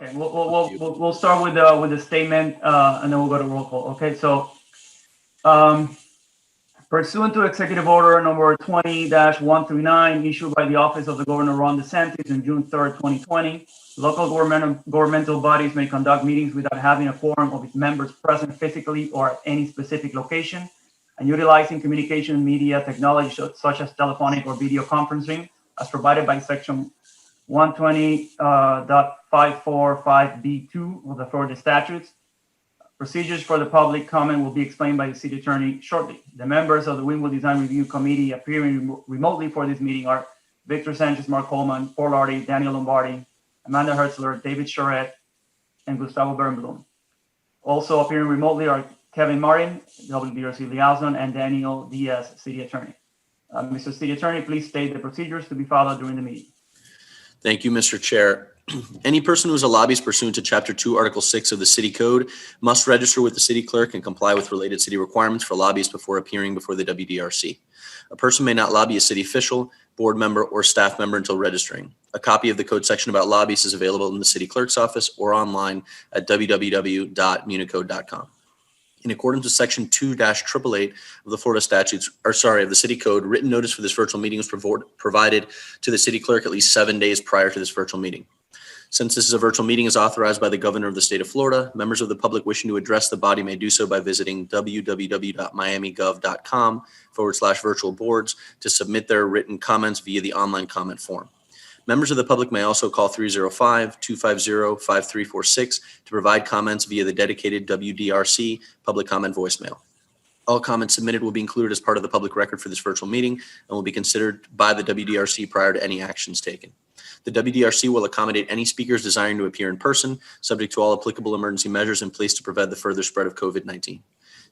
Okay, we'll start with the statement, and then we'll go to roll call. Okay, so um, pursuant to Executive Order number 20-139 issued by the Office of the Governor Ron DeSantis on June 3rd, 2020, local governmental bodies may conduct meetings without having a quorum of its members present physically or at any specific location, and utilizing communication media technology such as telephonic or video conferencing, as provided by Section 120.545B2 of the Florida statutes. Procedures for the public comment will be explained by the city attorney shortly. The members of the Wynwood Design Review Committee appearing remotely for this meeting are Victor Sanchez, Mark Coleman, Paul Lardy, Daniel Lombardi, Amanda Hertzler, David Charette, and Gustavo Bernblum. Also appearing remotely are Kevin Martin, WDRC liaison, and Daniel Diaz, city attorney. Mr. City Attorney, please state the procedures to be followed during the meeting. Thank you, Mr. Chair. Any person who is a lobbyist pursuant to Chapter 2, Article 6 of the City Code must register with the city clerk and comply with related city requirements for lobbyists before appearing before the WDRC. A person may not lobby a city official, board member, or staff member until registering. A copy of the code section about lobbyists is available in the city clerk's office or online at www.municode.com. In accordance with Section 2-888 of the Florida statutes, of the City Code, written notice for this virtual meeting was provided to the city clerk at least 7 days prior to this virtual meeting. Since this is a virtual meeting as authorized by the governor of the state of Florida, members of the public wishing to address the body may do so by visiting www.miamigov.com/virtual boards to submit their written comments via the online comment form. Members of the public may also call 305-250-5346 to provide comments via the dedicated WDRC public comment voicemail. All comments submitted will be included as part of the public record for this virtual meeting and will be considered by the WDRC prior to any actions taken. The WDRC will accommodate any speakers desiring to appear in person, subject to all applicable emergency measures in place to prevent the further spread of COVID-19.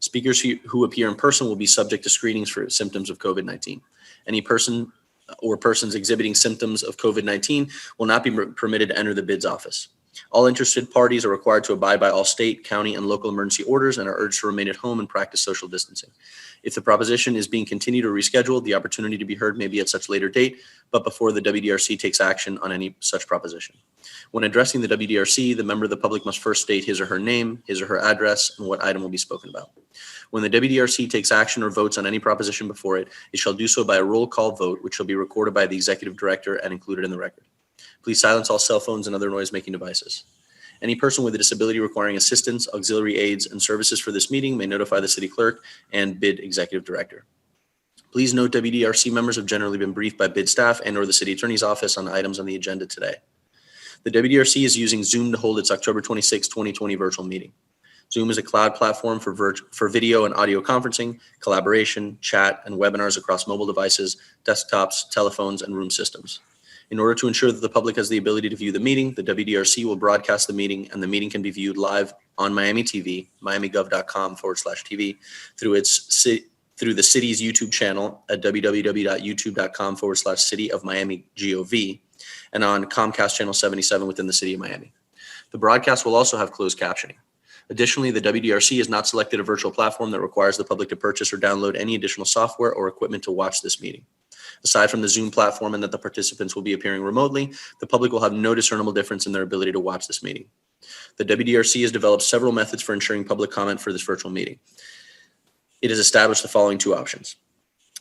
Speakers who appear in person will be subject to screenings for symptoms of COVID-19. Any person or persons exhibiting symptoms of COVID-19 will not be permitted to enter the bids office. All interested parties are required to abide by all state, county, and local emergency orders and are urged to remain at home and practice social distancing. If the proposition is being continued or rescheduled, the opportunity to be heard may be at such later date, but before the WDRC takes action on any such proposition. When addressing the WDRC, the member of the public must first state his or her name, his or her address, and what item will be spoken about. When the WDRC takes action or votes on any proposition before it, it shall do so by a roll call vote, which shall be recorded by the executive director and included in the record. Please silence all cell phones and other noise-making devices. Any person with a disability requiring assistance, auxiliary aids, and services for this meeting may notify the city clerk and BID executive director. Please note WDRC members have generally been briefed by BID staff and or the city attorney's office on items on the agenda today. The WDRC is using Zoom to hold its October 26, 2020 virtual meeting. Zoom is a cloud platform for video and audio conferencing, collaboration, chat, and webinars across mobile devices, desktops, telephones, and room systems. In order to ensure that the public has the ability to view the meeting, the WDRC will broadcast the meeting, and the meeting can be viewed live on Miami TV, miamigov.com/TV, through the city's YouTube channel at www.youtube.com/City of Miami GOV, and on Comcast Channel 77 within the City of Miami. The broadcast will also have closed captioning. Additionally, the WDRC has not selected a virtual platform that requires the public to purchase or download any additional software or equipment to watch this meeting. Aside from the Zoom platform and that the participants will be appearing remotely, the public will have no discernible difference in their ability to watch this meeting. The WDRC has developed several methods for ensuring public comment for this virtual meeting. It has established the following two options.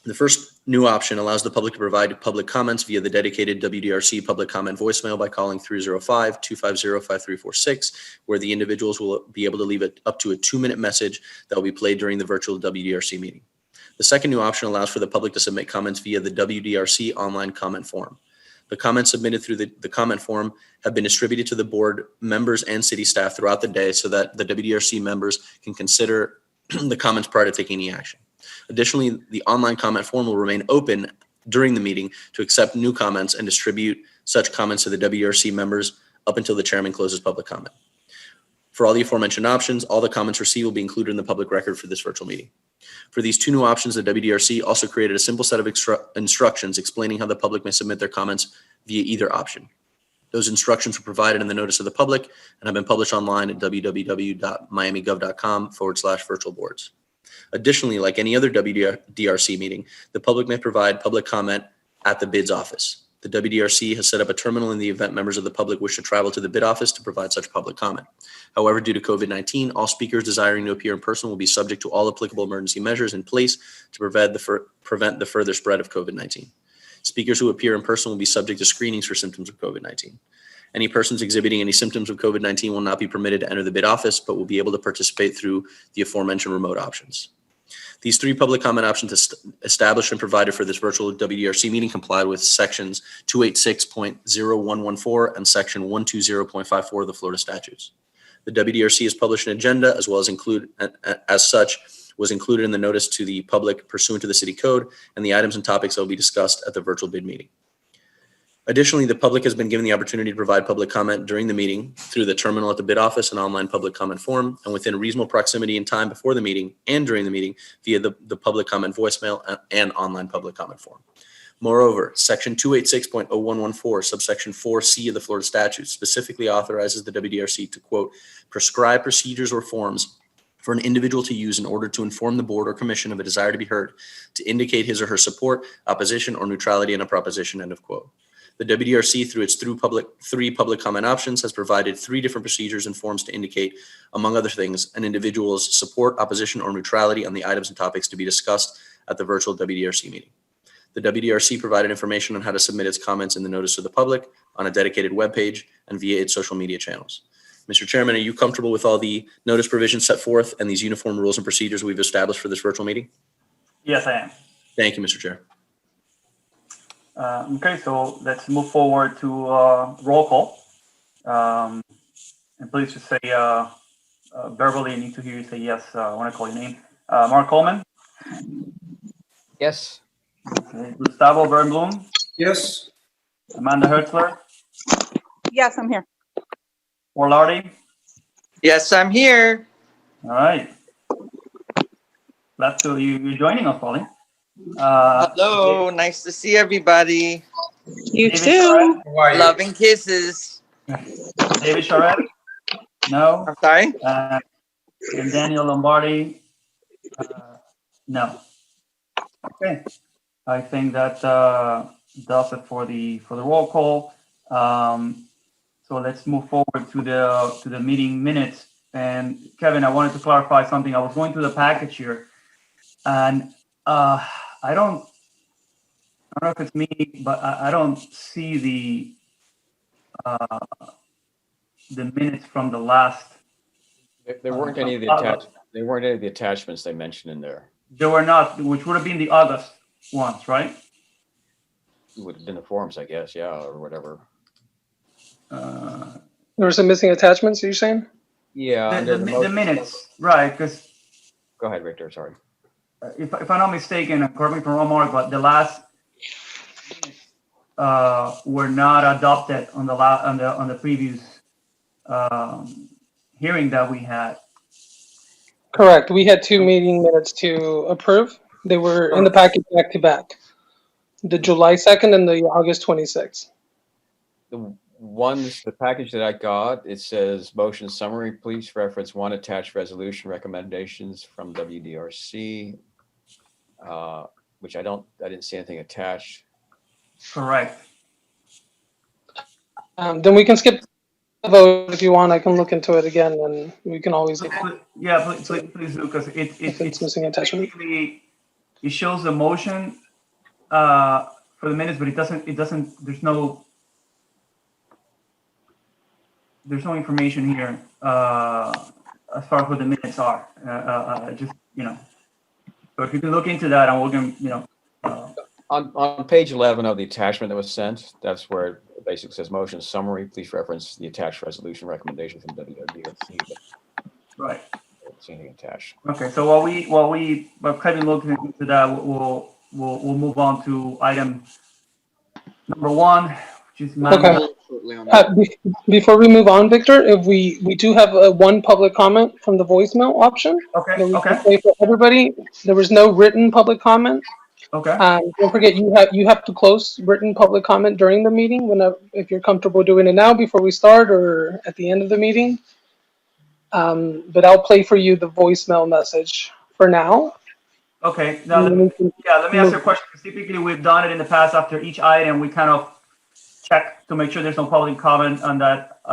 The first new option allows the public to provide public comments via the dedicated WDRC public comment voicemail by calling 305-250-5346, where the individuals will be able to leave up to a 2-minute message that will be played during the virtual WDRC meeting. The second new option allows for the public to submit comments via the WDRC online comment form. The comments submitted through the comment form have been distributed to the board members and city staff throughout the day so that the WDRC members can consider the comments prior to taking any action. Additionally, the online comment form will remain open during the meeting to accept new comments and distribute such comments to the WDRC members up until the chairman closes public comment. For all the aforementioned options, all the comments received will be included in the public record for this virtual meeting. For these two new options, the WDRC also created a simple set of instructions explaining how the public may submit their comments via either option. Those instructions were provided in the notice of the public and have been published online at www.miamigov.com/virtual boards. Additionally, like any other WDRC meeting, the public may provide public comment at the BID's office. The WDRC has set up a terminal in the event members of the public wish to travel to the bid office to provide such public comment. However, due to COVID-19, all speakers desiring to appear in person will be subject to all applicable emergency measures in place to prevent the further spread of COVID-19. Speakers who appear in person will be subject to screenings for symptoms of COVID-19. Any persons exhibiting any symptoms of COVID-19 will not be permitted to enter the bid office, but will be able to participate through the aforementioned remote options. These three public comment options established and provided for this virtual WDRC meeting complied with sections 286.0114 and section 120.54 of the Florida statutes. The WDRC has published an agenda as well as was included in the notice to the public pursuant to the city code and the items and topics that will be discussed at the virtual bid meeting. Additionally, the public has been given the opportunity to provide public comment during the meeting through the terminal at the bid office and online public comment form, and within reasonable proximity and time before the meeting and during the meeting via the public comment voicemail and online public comment form. Moreover, section 286.0114, subsection 4C of the Florida statute specifically authorizes the WDRC to, quote, prescribe procedures or forms for an individual to use in order to inform the board or commission of a desire to be heard, to indicate his or her support, opposition, or neutrality in a proposition, end of quote. The WDRC, through its three public comment options, has provided three different procedures and forms to indicate, among other things, an individual's support, opposition, or neutrality on the items and topics to be discussed at the virtual WDRC meeting. The WDRC provided information on how to submit its comments in the notice to the public, on a dedicated webpage, and via its social media channels. Mr. Chairman, are you comfortable with all the notice provisions set forth and these uniform rules and procedures we've established for this virtual meeting? Yes, I am. Thank you, Mr. Chair. Okay, so let's move forward to roll call. And please just say verbally, I need to hear you say yes. I want to call your name. Mark Coleman. Yes. Okay. Gustavo Bernblum. Yes. Amanda Hertzler. Yes, I'm here. Orlardi. Yes, I'm here. All right. Glad to you joining us, Pauline. Hello, nice to see everybody. You David too. Charette? How are you? Love and kisses. David Charette? No. I'm sorry. And Daniel Lombardi? No. Okay. I think that does it for the roll call. So let's move forward to the meeting minutes. And Kevin, I wanted to clarify something. I was going through the package here, and I don't know if it's me, but I don't see the minutes from the last. There weren't any of the attachments. There weren't any of the attachments they mentioned in there. There were not, which would have been the August ones, right? It would have been the forms, I guess, yeah, or whatever. There were some missing attachments, are you saying? Yeah. The minutes, right? Because Go ahead, Victor. Sorry. if I'm not mistaken, correct me if I'm wrong, Mark, but the last were not adopted on the previous hearing that we had. Correct. We had 2 meeting minutes to approve. They were in the packet back to back. The July 2nd and the August 26th. The package that I got, it says motion summary, please reference one attached resolution recommendations from WDRC, which I didn't see anything attached. Correct. Then we can skip the vote if you want. I can look into it again, and we can always. Yeah, please do, because It's missing attachment. basically, it shows the motion for the minutes, but it doesn't. There's no information here as far as what the minutes are. Just so if you can look into that, and we're gonna On page 11 of the attachment that was sent, that's where it basically says motion summary, please reference the attached resolution recommendation from WDRC. right. I don't see anything attached. Okay, so while Kevin looks into that, we'll move on to item number 1, which is Okay. Before we move on, Victor, if we do have one public comment from the voicemail option. Okay. that we can Okay. play for everybody. There was no written public comment. Okay. Don't forget, you have to close written public comment during the meeting. If you're comfortable doing it now before we start or at the end of the meeting. But I'll play for you the voicemail message for now. Okay. Now, let me ask you a question. Typically, we've done it in the past. After each item, we kind of check to make sure there's no public comment on that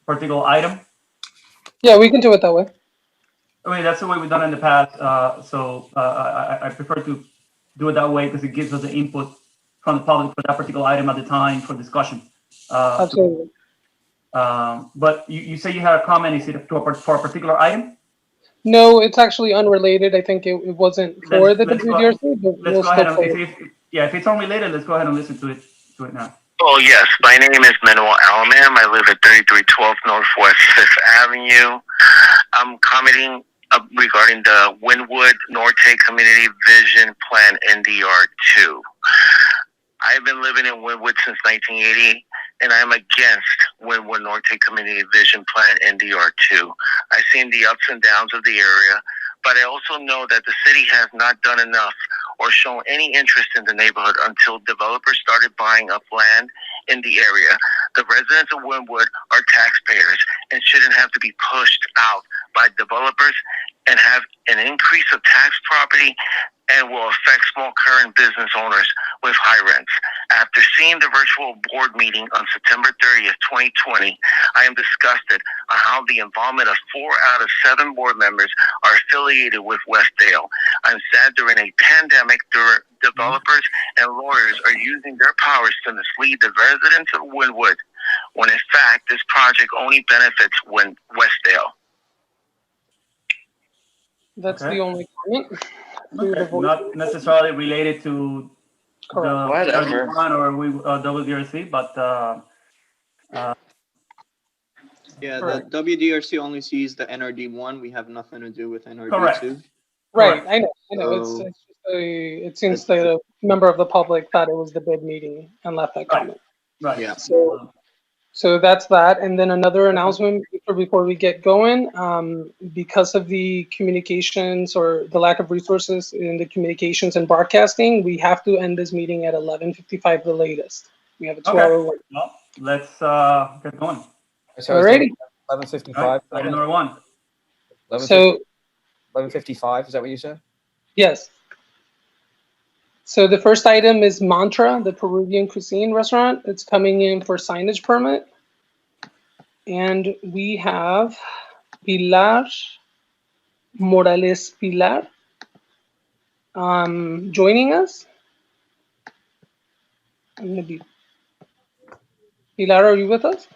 particular item? Yeah, we can do it that way. I mean, that's the way we've done it in the past. So I prefer to do it that way because it gives us the input from the public for that particular item at the time for discussion. Absolutely. But you say you had a comment, is it for a particular item? No, it's actually unrelated. I think it wasn't for the WDRC, but Let's we'll go ahead still and, play it. if it's unrelated, let's go ahead and listen to it now. Oh, yes. My name is Manuel Alman. I live at 3312 Northwest 5th Avenue. I'm commenting regarding the Wynwood Norte Community Vision Plan NDR2. I've been living in Wynwood since 1980, and I'm against Wynwood Norte Community Vision Plan NDR2. I've seen the ups and downs of the area, but I also know that the city has not done enough or shown any interest in the neighborhood until developers started buying up land in the area. The residents of Wynwood are taxpayers and shouldn't have to be pushed out by developers and have an increase of tax property and will affect small current business owners with high rents. After seeing the virtual board meeting on September 30th, 2020, I am disgusted on how the involvement of 4 out of 7 board members are affiliated with Westdale. I'm sad during a pandemic, developers and lawyers are using their powers to mislead the residents of Wynwood, when in fact this project only benefits Westdale. That's Okay. the only comment. Do the Okay. vote. Not necessarily related to Correct. Whatever. one or WDRC, but Yeah, Correct. the WDRC only sees the NRD1. We have nothing to do with NRD2. Correct. Right, Correct. I know. So- It's just it seems the member of the public thought it was the bid meeting and left that Right. comment. right. Yeah. So that's that. And then another announcement before we get going, because of the communications or the lack of resources in the communications and broadcasting, we have to end this meeting at 11:55 the latest. We have a 2-hour wait. Well, let's get going. So Alrighty. 11:55. All right. Item number 1. So 11:55. Is that what you said? yes. So the first item is Mantra, the Peruvian cuisine restaurant. It's coming in for signage permit. And we have Pilar Morales Pilar joining us. I'm gonna be Pilar, are you with us?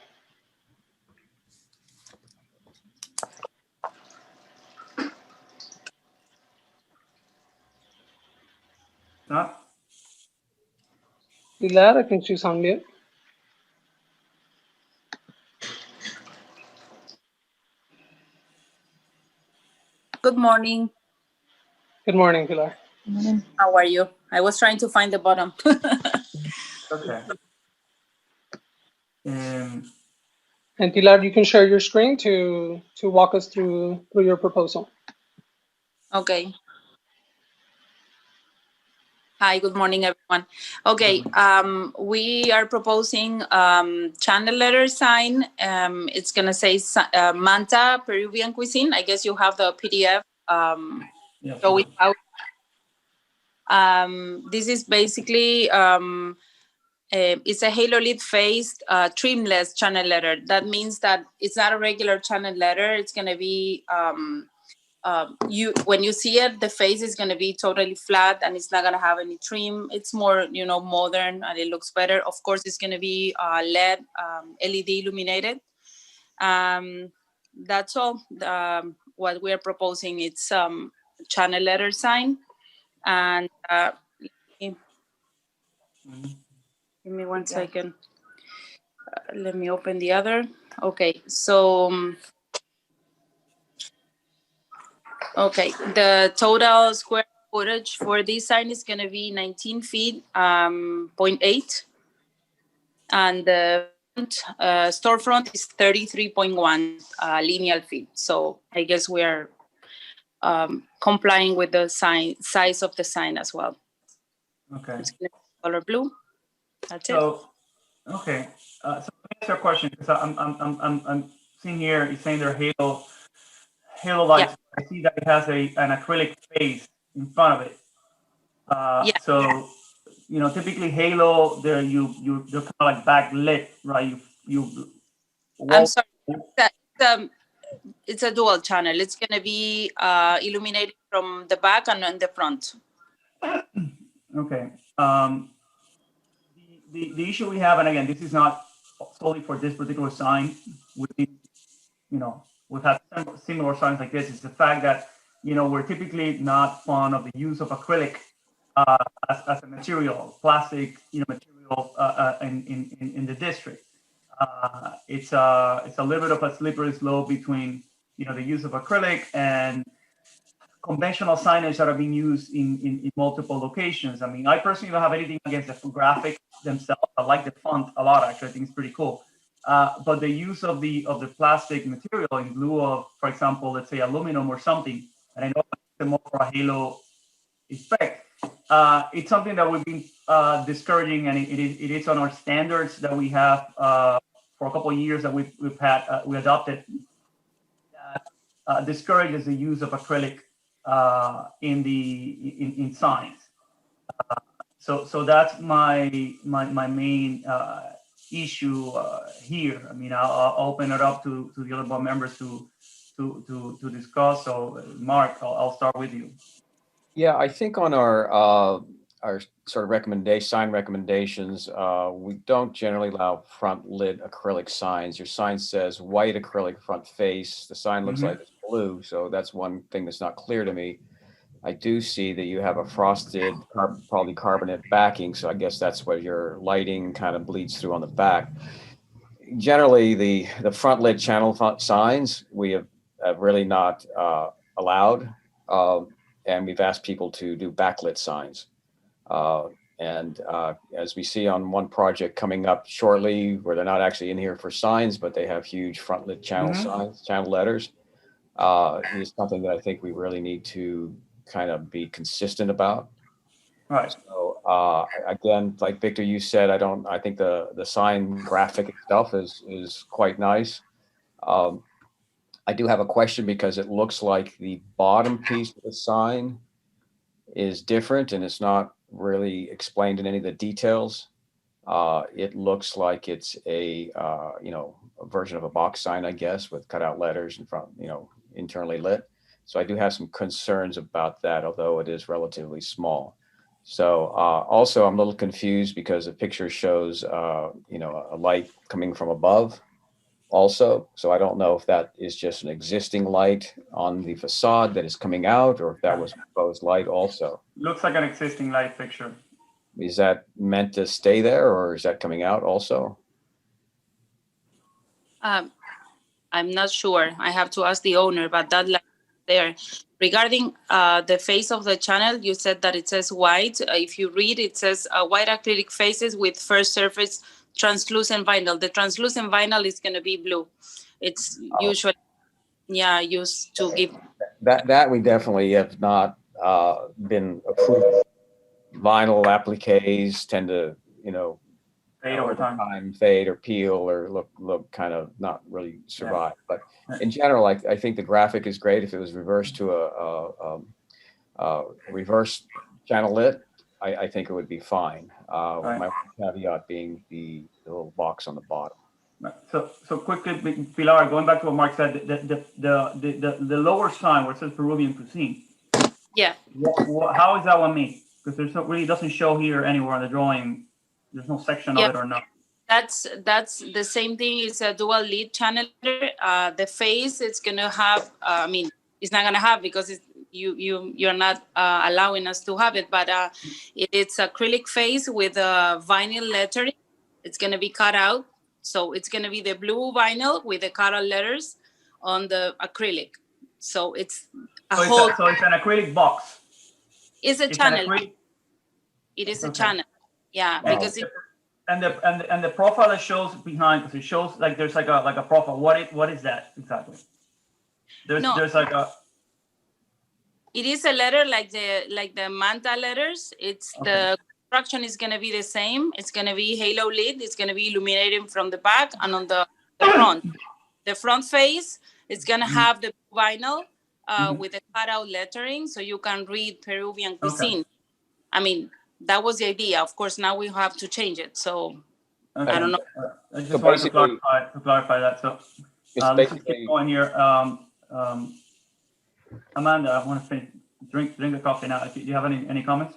No? Pilar, I think she's on mute. Good morning. Good morning, Pilar. How are you? I was trying to find the bottom. Okay. And Pilar, you can share your screen to walk us through your proposal. Okay. Hi, good morning, everyone. Okay, we are proposing channel letter sign. It's gonna say Manta Peruvian cuisine. I guess you have the PDF. Yeah, So this is basically it's a halo lid faced trimless channel letter. That means that it's not a regular channel letter. It's gonna be when you see it, the face is gonna be totally flat and it's not gonna have any trim. It's more modern and it looks better. Of course, it's gonna be LED illuminated. That's all. What we are proposing, it's channel letter sign. And give me 1 second. Let me open the other. Okay, so okay, the total square footage for this sign is going to be 19 feet, 0.8, and the storefront is 33.1 lineal feet. So I guess we are complying with the size of the sign as well. Okay. It's gonna be color blue. That's it. So, okay. So let me ask you a question because I'm seeing here. It's saying they're halo lights. I see that it has an acrylic face in front of it. Yeah. So typically halo, they're kind of like backlit, right? I'm sorry. It's a dual channel. It's going to be illuminated from the back and on the front. Okay. The issue we have, and again, this is not solely for this particular sign. We've had similar signs like this. Is the fact that we're typically not fond of the use of acrylic as a material, plastic material in the district. It's a little bit of a slippery slope between the use of acrylic and conventional signage that are being used in multiple locations. I mean, I personally don't have anything against the graphics themselves. I like the font a lot, actually. I think it's pretty cool. But the use of the plastic material in lieu of, for example, let's say aluminum or something, and I know it's more for a halo effect, it's something that we've been discouraging, and it is on our standards that we have for a couple of years that we adopted. Discourages the use of acrylic in signs. So that's my main issue here. I mean, I'll open it up to the other board members to discuss. So, Mark, I'll start with you. Yeah, I think on our sort of sign recommendations, we don't generally allow front lit acrylic signs. Your sign says white acrylic front face. The sign looks like it's blue, so that's one thing that's not clear to me. I do see that you have a frosted polycarbonate backing, so I guess that's where your lighting kind of bleeds through on the back. Generally, the front lit channel signs we have really not allowed, and we've asked people to do backlit signs. As we see on one project coming up shortly, where they're not actually in here for signs, but they have huge front lit channel signs, channel letters, is something that I think we really need to kind of be consistent about. Right. So again, like Victor, you said, I think the sign graphic itself is quite nice. I do have a question because it looks like the bottom piece of the sign is different and it's not really explained in any of the details. It looks like it's a version of a box sign, I guess, with cutout letters in front, internally lit. So I do have some concerns about that, although it is relatively small. So also I'm a little confused because the picture shows, a light coming from above also. So I don't know if that is just an existing light on the facade that is coming out, or if that was proposed light also. Looks like an existing light fixture. Is that meant to stay there, or is that coming out also? I'm not sure. I have to ask the owner, but that light there. Regarding the face of the channel, you said that it says white. If you read, it says white acrylic faces with first surface translucent vinyl. The translucent vinyl is going to be blue. It's usually, used to give. That we definitely have not been approved. Vinyl appliques tend to, Fade over time. Fade or peel or look kind of not really survive. But in general, I think the graphic is great. If it was reversed to a reverse channel lit, I think it would be fine. My caveat being the little box on the bottom. So quickly, Pilar, going back to what Mark said, the lower sign where it says Peruvian cuisine. Yeah. How is that one made? Because really doesn't show here anywhere on the drawing. There's no section of it or not. That's the same thing. It's a dual lead channel. The face it's gonna have. It's not gonna have because you're not allowing us to have it. But it's acrylic face with vinyl lettering. It's gonna be cut out. So it's gonna be the blue vinyl with the cut out letters on the acrylic. So it's so it's an acrylic box. It's a channel. It is a channel. Yeah, because and the profile that shows behind, because it shows like there's like a profile. What is that exactly? There's like a. It is a letter like the Manta letters. It's the construction is gonna be the same. It's gonna be halo lit. It's gonna be illuminating from the back and on the front. The front face is gonna have the vinyl with the cutout lettering, so you can read Peruvian cuisine. I mean, that was the idea. Of course, now we have to change it. So Okay. I don't know. I just So wanted to basically- clarify that. So It's let's just basically, keep going here. Amanda, I want to finish, drink the coffee now. Do you have any comments?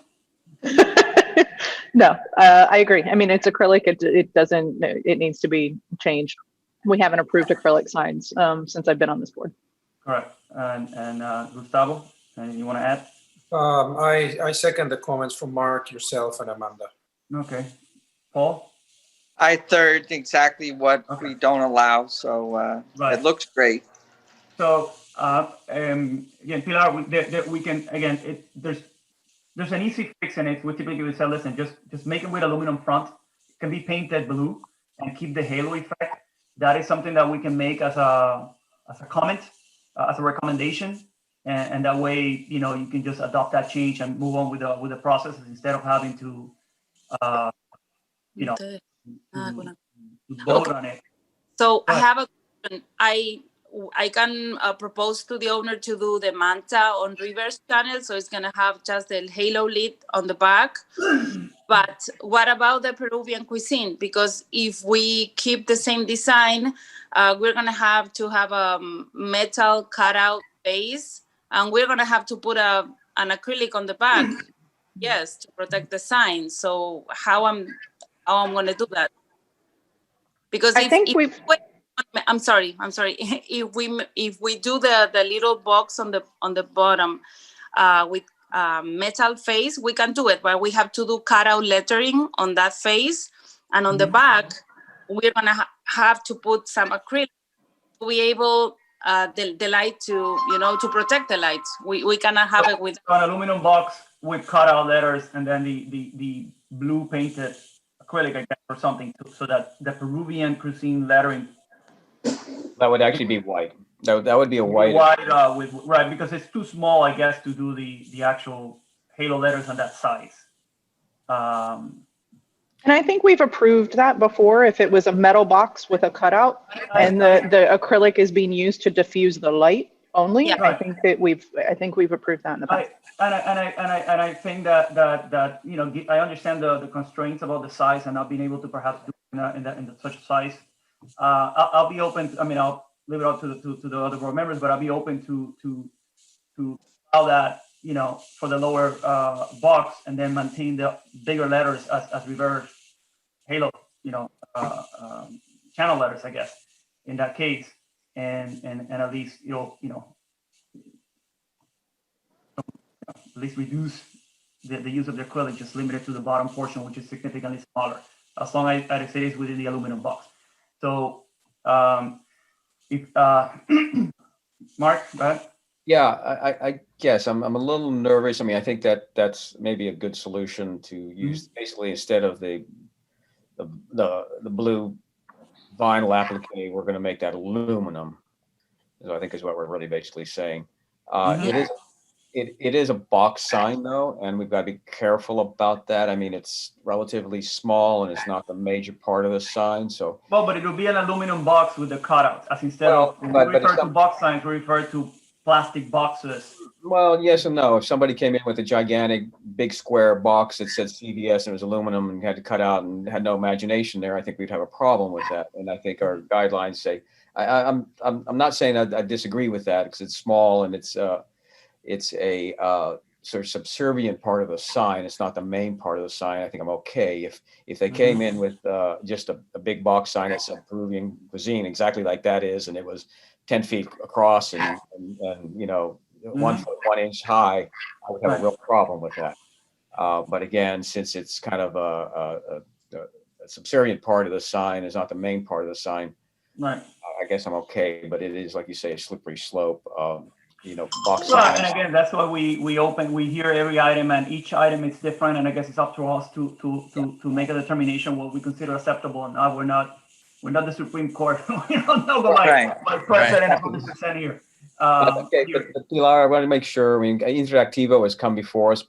No, I agree. I mean, it's acrylic. It doesn't, it needs to be changed. We haven't approved acrylic signs since I've been on this board. Correct. And Gustavo, anything you want to add? I second the comments from Mark, yourself, and Amanda. Okay. Paul? I third exactly what Okay. we don't allow, so Right. it looks great. So again, Pilar, we can again. There's an easy fix in it. We typically would say, listen, just make it with aluminum front. It can be painted blue and keep the halo effect. That is something that we can make as a comment, as a recommendation, and that way, you know, you can just adopt that change and move on with the processes instead of having to, you know, to vote on it. So I Right. have a question. I can propose to the owner to do the manta on reverse channel, so it's gonna have just the halo lid on the back. But what about the Peruvian cuisine? Because if we keep the same design, we're gonna have to have a metal cutout base, and we're gonna have to put an acrylic on the back, yes, to protect the sign. So how I'm gonna do that? Because I think we've, I'm sorry. If we do the little box on the bottom with metal face, we can do it, but we have to do cutout lettering on that face, and on the back, we're gonna have to put some acrylic to be able the light to to protect the light. We cannot have it with an aluminum box with cutout letters and then the blue painted acrylic, I guess, or something, so that the Peruvian cuisine lettering. that would actually be white. That would be a white. Right, because it's too small, I guess, to do the actual halo letters on that size. and I think we've approved that before if it was a metal box with a cutout and the acrylic is being used to diffuse the light only. Yeah. I think we've approved that in the past. I think that you know, I understand the constraints about the size and not being able to perhaps do in such a size. I'll be open. I mean, I'll leave it up to the other board members, but I'll be open to allow that, you know, for the lower box and then maintain the bigger letters as reverse halo, you know, channel letters, I guess, in that case, and at least you know at least reduce the use of the acrylic, just limited to the bottom portion, which is significantly smaller, as long as it is within the aluminum box. So, if Mark, go ahead. Yeah, I guess I'm a little nervous. I mean, I think that's maybe a good solution to use basically instead of the blue vinyl applique, we're going to make that aluminum. So I think is what we're really basically saying. It is a box sign though, and we've got to be careful about that. I mean, it's relatively small and it's not the major part of the sign. So well, but it will be an aluminum box with the cutouts, as instead of when we refer to box signs, we refer to plastic boxes. Well, yes and no. If somebody came in with a gigantic, big square box that said CVS and it was aluminum and had to cut out and had no imagination there, I think we'd have a problem with that. And I think our guidelines say, I'm not saying I disagree with that because it's small and it's a sort of subservient part of the sign. It's not the main part of the sign. I think I'm okay if they came in with just a big box sign that said Peruvian cuisine, exactly like that is, and it was 10 feet across and you know, 1 foot 1 inch high, I would have a real problem with that. But again, since it's kind of a subservient part of the sign, is not the main part of the sign. Right. I guess I'm okay, but it is, like you say, a slippery slope. You know, box Right, signs. and again, that's why we hear every item, and each item is different, and I guess it's up to us to make a determination what we consider acceptable. And we're not the Supreme Court. We don't know by precedent 100% here. Okay, but Pilar, I want to make sure. I mean, Interactivo has come before us,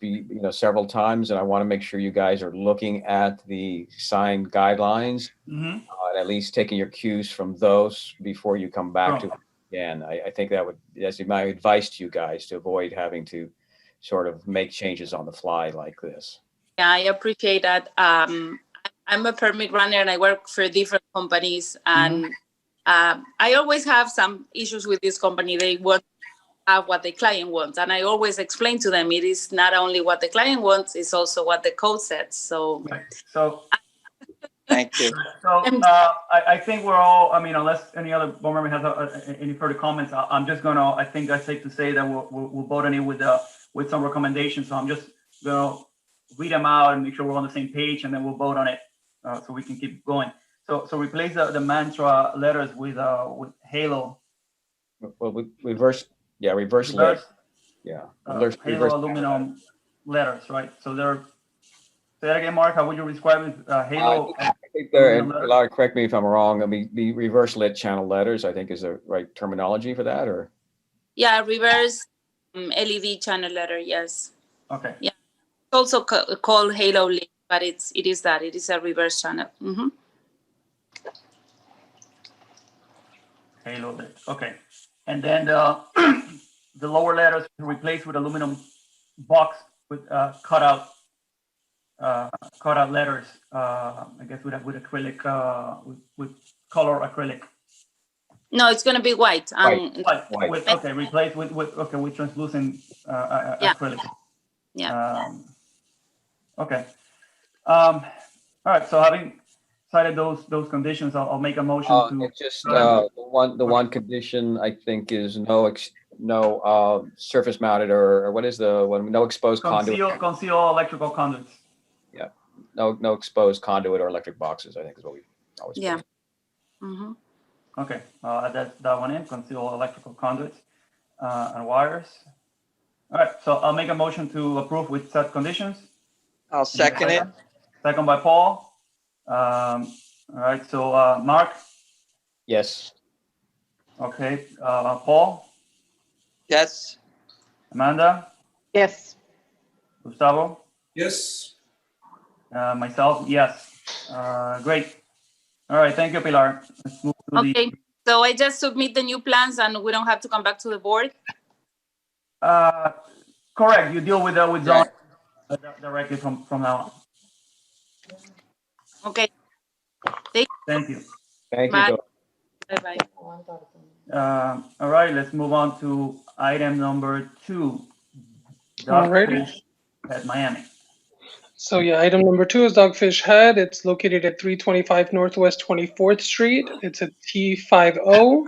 several times, and I want to make sure you guys are looking at the sign guidelines, and at least taking your cues from those before you come back to it again. I think that's my advice to you guys, to avoid having to sort of make changes on the fly like this. Yeah, I appreciate that. I'm a permit runner and I work for different companies, and I always have some issues with this company. They want to have what the client wants, and I always explain to them it is not only what the client wants, it's also what the code says. So, Right. So, Thank you. I think we're all, I mean, unless any other board member has any further comments, I'm just gonna, I think it's safe to say that we'll vote on it with some recommendations. So I'm just gonna read them out and make sure we're on the same page, and then we'll vote on it, so we can keep going. So replace the mantra letters with halo. Well, reverse lit. Yeah. Reverse Halo aluminum letters, right? So they're, say that again, Mark, how would you describe it? Halo. I think there, and aluminum letters? Laura, correct me if I'm wrong. I mean, the reverse lit channel letters, I think, is the right terminology for that, or? yeah, reverse LED channel letter. Yes. Okay. Yeah. It's also called Halo Link, but it is a reverse channel. Halo lit. Okay. And then the lower letters replaced with aluminum box with cutout letters. I guess with acrylic, with color acrylic. No, it's gonna be white. White. With, okay, replaced with translucent acrylic. Yeah. Okay. All right. So having cited those conditions, I'll make a motion to. It's just the one condition I think is no surface mounted or what is the one? No exposed conduit. Conceal electrical conduits. Yeah. No exposed conduit or electric boxes, I think is what we always. Yeah. Okay. That's that one in. Conceal electrical conduits and wires. All right. So I'll make a motion to approve with set conditions. I'll second it. Second by Paul. All right. So Mark. Yes. Okay. Paul. Yes. Amanda. Yes. Gustavo. Yes. Myself. Yes. Great. All right. Thank you, Pilar. Let's move to Okay. So I just submit the new plans, and we don't have to come back to the board. Correct. You deal with zone directly from now on. Okay. Thank you. Thank Bye. you. Bye. All right, let's move on to item number 2. Alrighty. Dogfish at Miami. So yeah, item number 2 is Dogfish Head. It's located at 325 Northwest 24th Street. It's a T50,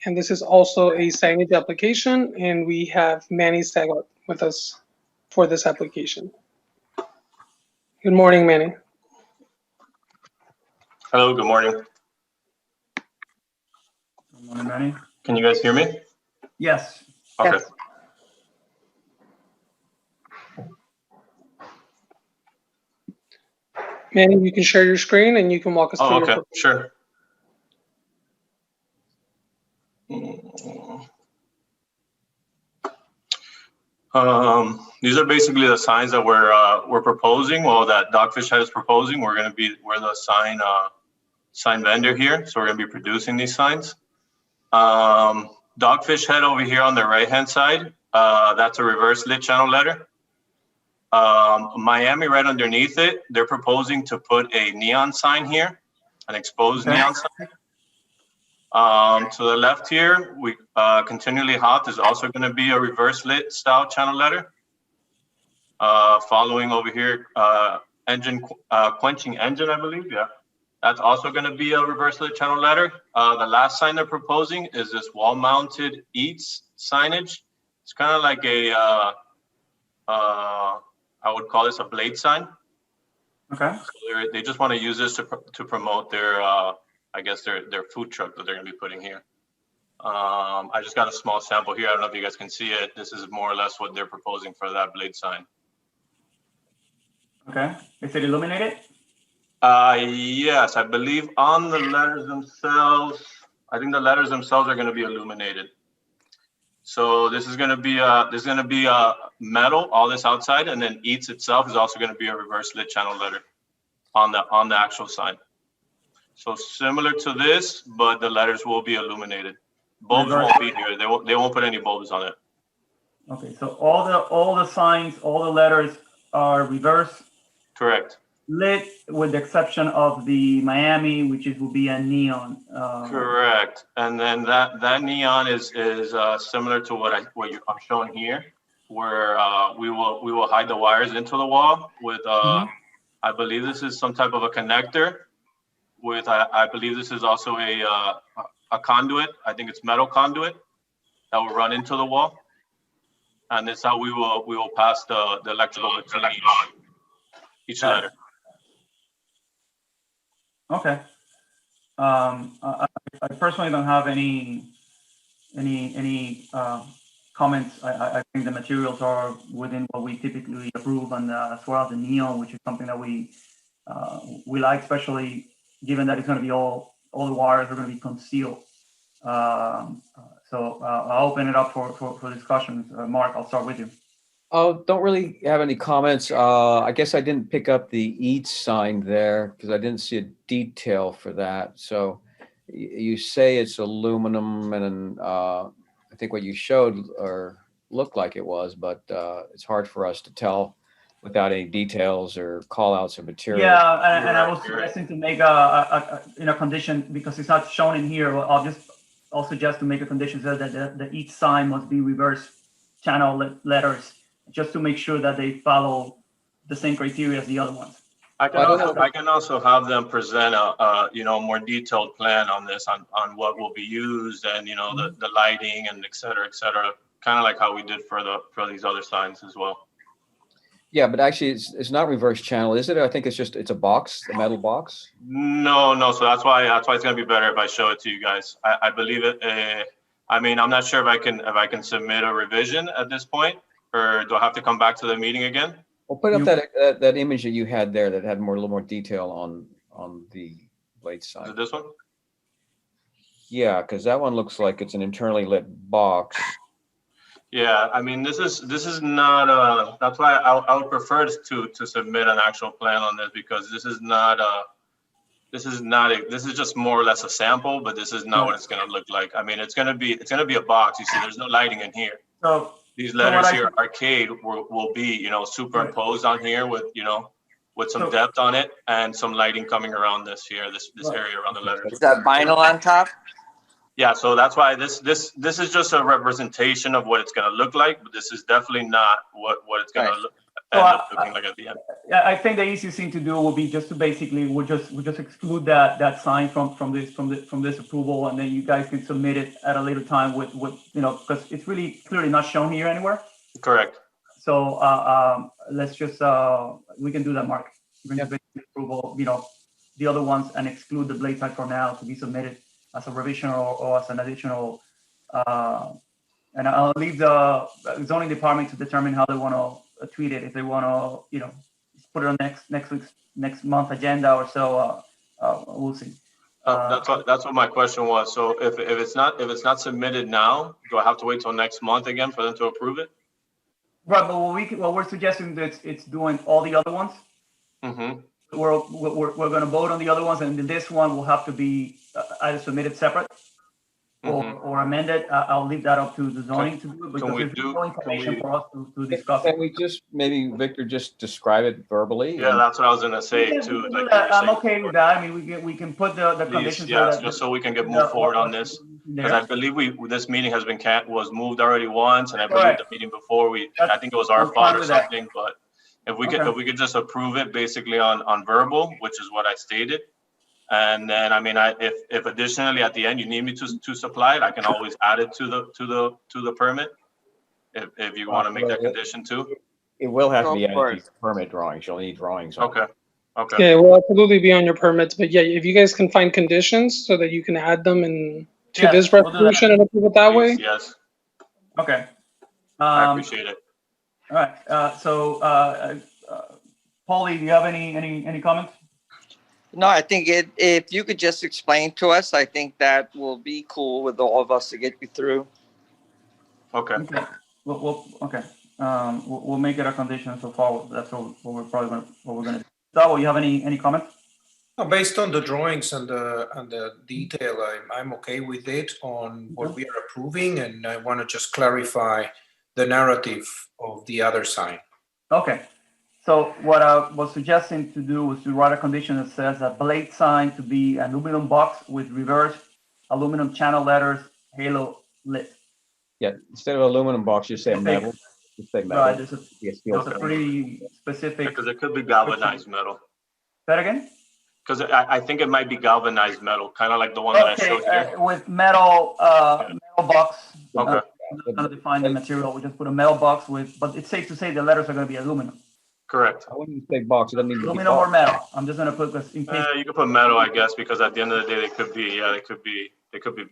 and this is also a signage application, and we have Manny Sagot with us for this application. Good morning, Manny. Hello, good morning. Good morning, Manny. Can you guys hear me? Yes. Okay. Yes. Manny, you can share your screen and you can walk us through Oh, your okay, proposal. sure. These are basically the signs that we're proposing. Well, that Dogfish Head is proposing. We're the sign vendor here, so we're gonna be producing these signs. Dogfish Head over here on the right-hand side, that's a reverse lit channel letter. Miami right underneath it, they're proposing to put a neon sign here, an exposed neon sign. To the left here, we continually hot is also going to be a reverse lit style channel letter. Following over here, engine quenching engine, I believe. Yeah, that's also going to be a reverse lit channel letter. The last sign they're proposing is this wall mounted eats signage. It's kind of like a I would call this a blade sign. Okay. So they just want to use this to promote their I guess their food truck that they're gonna be putting here. I just got a small sample here. I don't know if you guys can see it. This is more or less what they're proposing for that blade sign. Okay. Is it illuminated? Yes, I believe on the letters themselves. I think the letters themselves are gonna be illuminated. So this is gonna be metal, all this outside, and then eats itself is also gonna be a reverse lit channel letter on the actual sign. So similar to this, but the letters will be illuminated. Bulbs won't be here. They won't put any bulbs on it. Okay, so all the signs, all the letters are reverse Correct. lit with the exception of the Miami, which will be a neon. Correct. And then that neon is similar to what I'm showing here, where we will hide the wires into the wall with I believe this is some type of a connector with I believe this is also a conduit. I think it's metal conduit that will run into the wall, and that's how we will pass the electrical between each letter. Okay. I personally don't have any comments. I think the materials are within what we typically approve, and as well as the neon, which is something that we like, especially given that it's going to be all the wires are going to be concealed. So I'll open it up for discussions. Mark, I'll start with you. Don't really have any comments. I guess I didn't pick up the EAT sign there because I didn't see a detail for that. So you say it's aluminum, and I think what you showed or looked like it was, but it's hard for us to tell without any details or call outs of material. Yeah, and I was suggesting to make a condition, because it's not shown in here. I'll suggest to make a condition so that the each sign must be reverse channel letters, just to make sure that they follow the same criteria as the other ones. I can also have them present a more detailed plan on this, on what will be used, and the lighting and et cetera, kind of like how we did for these other signs as well. Yeah, but actually it's not reverse channel, is it? I think it's a box, a metal box. No. So that's why it's gonna be better if I show it to you guys. I believe it. I mean, I'm not sure if I can submit a revision at this point, or do I have to come back to the meeting again? Well, put up that image that you had there that had a little more detail on the blade side. Is it this one? Yeah, because that one looks like it's an internally lit box. Yeah, I mean, this is not that's why I would prefer to submit an actual plan on this, because this is just more or less a sample, but this is not what it's going to look like. I mean, it's going to be a box. You see, there's no lighting in here. So these letters here, arcade, will be, superimposed on here with some depth on it and some lighting coming around this area around the letters. Is that vinyl on top? Yeah, so that's why this is just a representation of what it's going to look like, but this is definitely not what it's going to end up looking like at the end. Yeah, I think the easiest thing to do will be just to basically we'll just exclude that sign from this approval, and then you guys can submit it at a later time with because it's really clearly not shown here anywhere. Correct. So let's just we can do that, Mark. We're going to basically approval the other ones and exclude the blade side for now to be submitted as a revision or as an additional, and I'll leave the zoning department to determine how they want to treat it. If they want to, put it on next month agenda or so, we'll see. That's what my question was. So if it's not submitted now, do I have to wait till next month again for them to approve it? Right, but what we're suggesting is it's doing all the other ones. Mm-hmm. We're going to vote on the other ones, and this one will have to be either submitted separate or amended. I'll leave that up to the zoning to do it, because there's no information for us to discuss. Can we just maybe, Victor, just describe it verbally? Yeah, that's what I was going to say too. I'm okay with that. I mean, we can put the conditions. Yeah, just so we can move forward on this. Because I believe this meeting was moved already once, and I believe the meeting before I think it was our fault or something, but. If we could just approve it basically on verbal, which is what I stated, and then I mean, if additionally at the end you need me to supply it, I can always add it to the permit. If you want to make that condition too. It will have to be added to permit drawings. You'll need drawings. Okay. Yeah, it will absolutely be on your permits, but yeah, if you guys can find conditions so that you can add them to this resolution and approve it that way. Yes. Okay. I appreciate it. All right. So, Paulie, do you have any comments? No, I think if you could just explain to us, I think that will be cool with all of us to get you through. Okay. We'll make it a condition so far. That's what we're going to do. Gustavo, you have any comments? Based on the drawings and the detail, I'm okay with it on what we are approving, and I want to just clarify the narrative of the other sign. Okay. So what I was suggesting to do was to write a condition that says a blade sign to be an aluminum box with reverse aluminum channel letters, halo lit. Yeah, instead of aluminum box, you say Okay. metal. You say Right, metal. there's Be a steel a frame. pretty specific. Because it could be galvanized metal. Say that again? Because I think it might be galvanized metal, kind of like the one that I Okay, showed here. with metal, metal box. Okay. I'm not gonna define the material. We just put a metal box with, but it's safe to say the letters are gonna be aluminum. Correct. I wouldn't say box. It doesn't need to be Aluminum or box. metal. I'm just gonna put this in case. You could put metal, I guess, because at the end of the day, they could be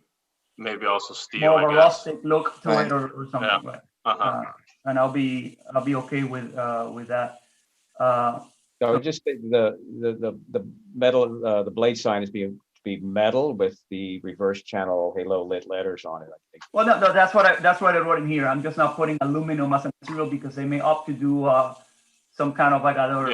maybe also steel, More of I a guess. rustic look to it or something. Yeah. Right. Uh-huh. And I'll be okay with that. So I would just say the metal, the blade sign is to be metal with the reverse channel halo lit letters on it, I think. Well, no, that's what I wrote in here. I'm just not putting aluminum as a material because they may opt to do some kind of like other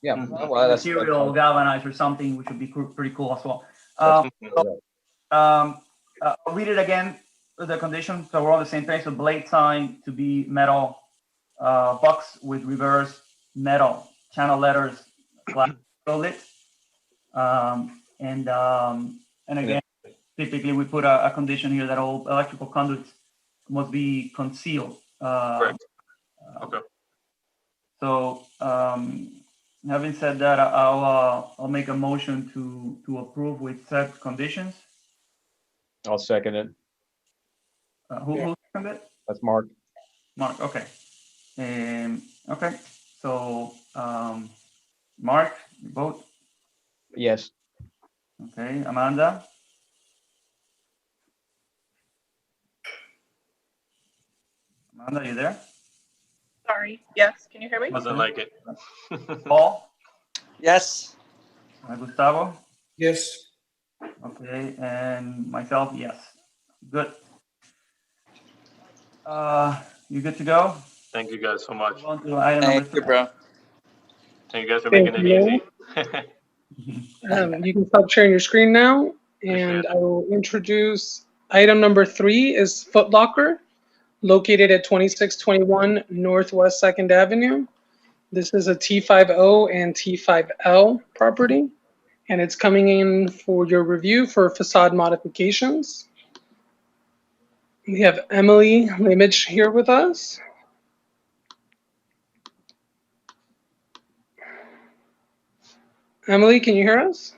Yeah, Mhm. well, that's material galvanized or something, which would be pretty cool as well. right. I'll read it again, the condition, so we're on the same page. So blade sign to be metal, box with reverse metal channel letters, lit. And again, typically we put a condition here that all electrical conduits must be concealed. Correct. Okay. So, having said that, I'll make a motion to approve with said conditions. I'll second it. Who seconded it? That's Mark. Mark, okay. Okay, so, Mark, you vote. Yes. Okay, Amanda? Amanda, you there? Sorry. Yes, can you hear me? Doesn't like it. Paul? Yes. Gustavo? Yes. Okay, and myself, yes. Good. You good to go? Thank you guys so much. Move on to item number Thank you, bro. Thank you guys for Thank making it you. easy. You can stop sharing your screen now, Appreciate and it. I will introduce item number 3 is Foot Locker, located at 2621 Northwest 2nd Avenue. This is a T50 and T5L property, and it's coming in for your review for facade modifications. We have Emily Limich here with us. Emily, can you hear us?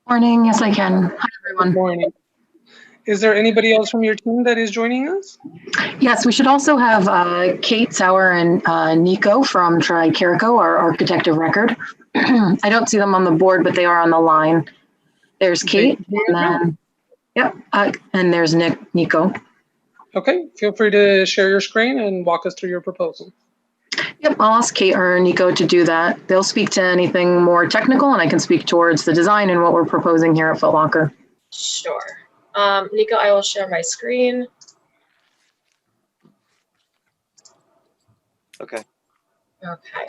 Morning. Yes, I can. Hi, Good everyone. morning. Is there anybody else from your team that is joining us? Yes, we should also have Kate Sauer and Nico from Tricarico, our architect of record. I don't see them on the board, but they are on the line. There's Kate, and then, yep, and there's Nico. Okay, feel free to share your screen and walk us through your proposal. Yep, I'll ask Kate or Nico to do that. They'll speak to anything more technical, and I can speak towards the design and what we're proposing here at Foot Locker. Sure. Nico, I will share my screen. Okay. Okay.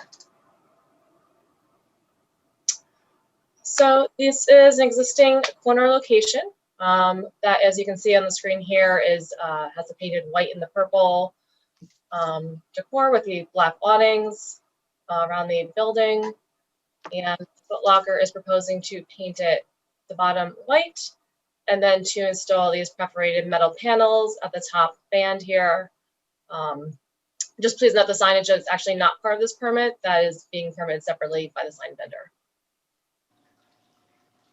So this is an existing corner location that, as you can see on the screen here, is has the painted white and the purple decor with the black awnings around the building. And Foot Locker is proposing to paint it the bottom white, and then to install these perforated metal panels at the top band here. Just please note the signage is actually not part of this permit. That is being permitted separately by the sign vendor.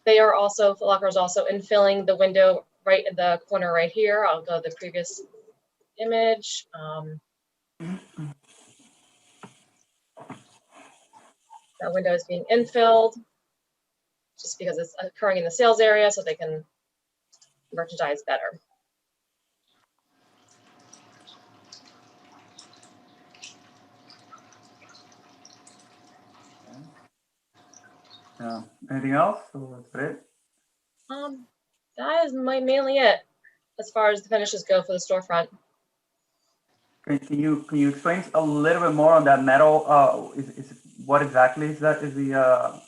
They are also, Foot Locker is also infilling the window right in the corner right here. I'll go to the previous image. That window is being infilled just because it's occurring in the sales area so they can merchandise better. Anything else? Or that's it? That is mainly it as far as the finishes go for the storefront. Can you explain a little bit more on that metal? What exactly is that? Is the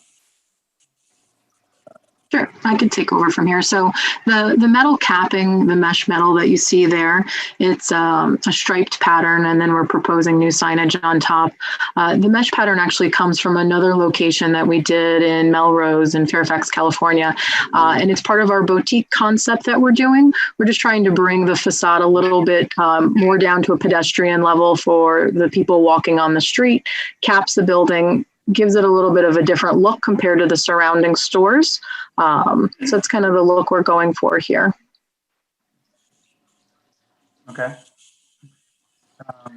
Sure, I could take over from here. So the metal capping, the mesh metal that you see there, it's a striped pattern, and then we're proposing new signage on top. The mesh pattern actually comes from another location that we did in Melrose in Fairfax, California, and it's part of our boutique concept that we're doing. We're just trying to bring the facade a little bit more down to a pedestrian level for the people walking on the street, caps the building, gives it a little bit of a different look compared to the surrounding stores. So it's kind of the look we're going for here. Okay. All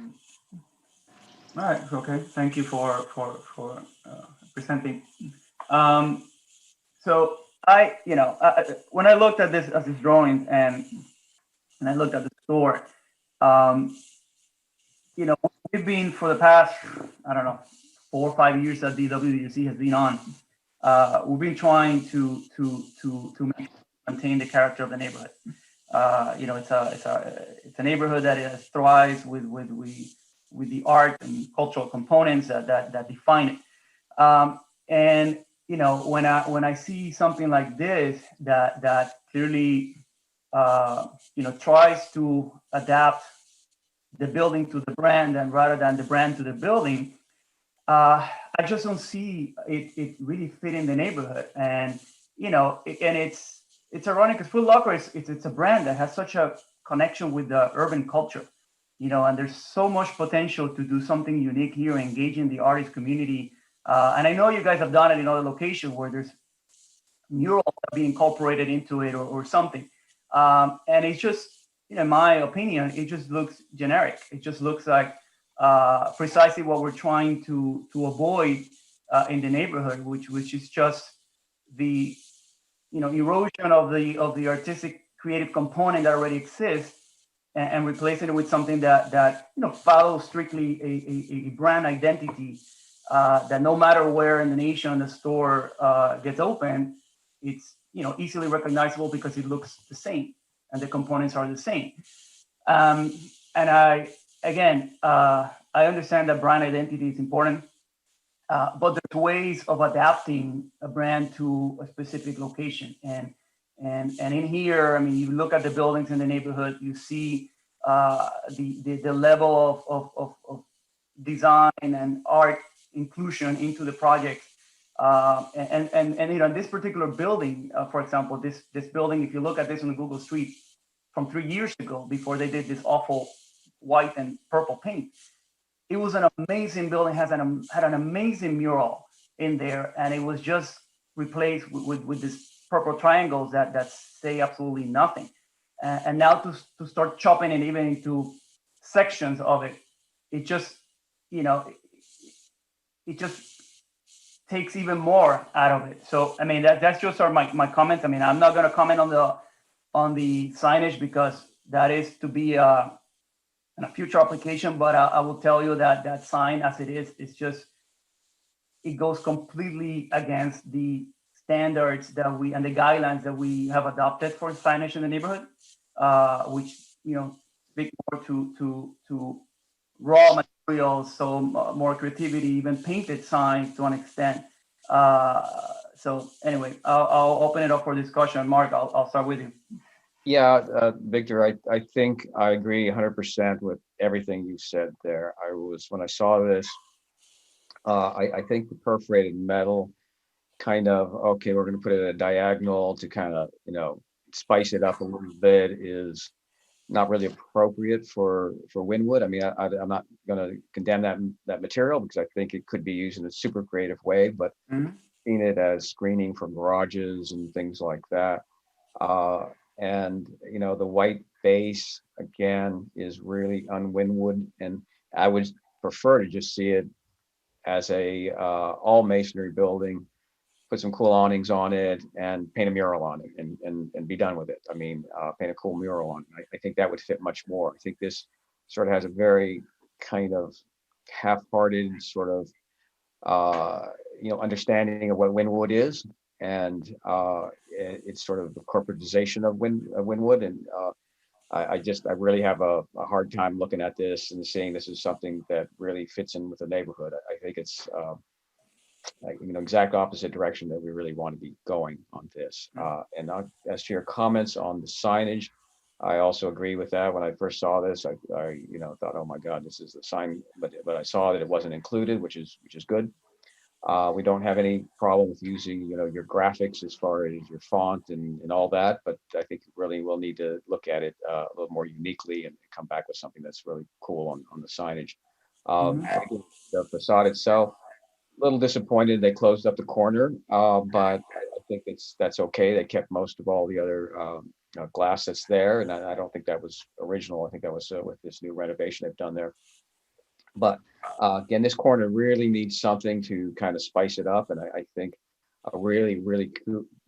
right. Okay. Thank you for presenting. So when I looked at this drawing and I looked at the store, we've been for the past, I don't know, 4 or 5 years that the WDC has been on. We've been trying to maintain the character of the neighborhood. It's a neighborhood that thrives with the art and cultural components that define it. And when I see something like this that clearly tries to adapt the building to the brand, and rather than the brand to the building, I just don't see it really fitting the neighborhood. And it's ironic because Foot Locker it's a brand that has such a connection with the urban culture, and there's so much potential to do something unique here, engaging the artist community. And I know you guys have done it in other locations where there's murals being incorporated into it or something. And it's just, in my opinion, it just looks generic. It just looks like precisely what we're trying to avoid in the neighborhood, which is just the erosion of the artistic creative component that already exists, and replacing it with something that follows strictly a brand identity, that no matter where in the nation the store gets open, it's easily recognizable because it looks the same and the components are the same. And I understand that brand identity is important, but there's ways of adapting a brand to a specific location. And in here, I mean, you look at the buildings in the neighborhood, you see the level of design and art inclusion into the project. And in this particular building, for example, this building, if you look at this on the Google Street from 3 years ago, before they did this awful white and purple paint, it was an amazing building, had an amazing mural in there, and it was just replaced with these purple triangles that say absolutely nothing. And now to start chopping it even into sections of it, it just, it just takes even more out of it. So, I mean, that's just sort of my comments. I mean, I'm not going to comment on the signage because that is to be in a future application, but I will tell you that sign as it is, it goes completely against the standards and the guidelines that we have adopted for signage in the neighborhood, which, speak more to raw materials, so more creativity, even painted signs to an extent. So anyway, I'll open it up for discussion. Mark, I'll start with you. Yeah, Victor, I think I agree 100% with everything you said there. When I saw this, I think the perforated metal kind of, okay, we're going to put it at a diagonal to kind of, spice it up a little bit is not really appropriate for Wynwood. I mean, I'm not going to condemn that material because I think it could be used in a super creative way, but seeing it as screening from garages and things like that. And the white base again is really un-Wynwood, and I would prefer to just see it as a all masonry building, put some cool awnings on it and paint a mural on it and be done with it. I mean, paint a cool mural on it. I think that would fit much more. I think this sort of has a very kind of half-hearted sort of understanding of what Wynwood is, and it's sort of the corporatization of Wynwood. And I really have a hard time looking at this and seeing this as something that really fits in with the neighborhood. I think it's exact opposite direction that we really want to be going on this. And as to your comments on the signage, I also agree with that. When I first saw this, I thought, oh my God, this is the sign, but I saw that it wasn't included, which is good. We don't have any problem with using, your graphics as far as your font and all that, but I think really we'll need to look at it a little more uniquely and come back with something that's really cool on the signage. The facade itself, a little disappointed they closed up the corner, but I think that's okay. They kept most of all the other glass that's there, and I don't think that was original. I think that was with this new renovation they've done there. But again, this corner really needs something to kind of spice it up, and I think a really, really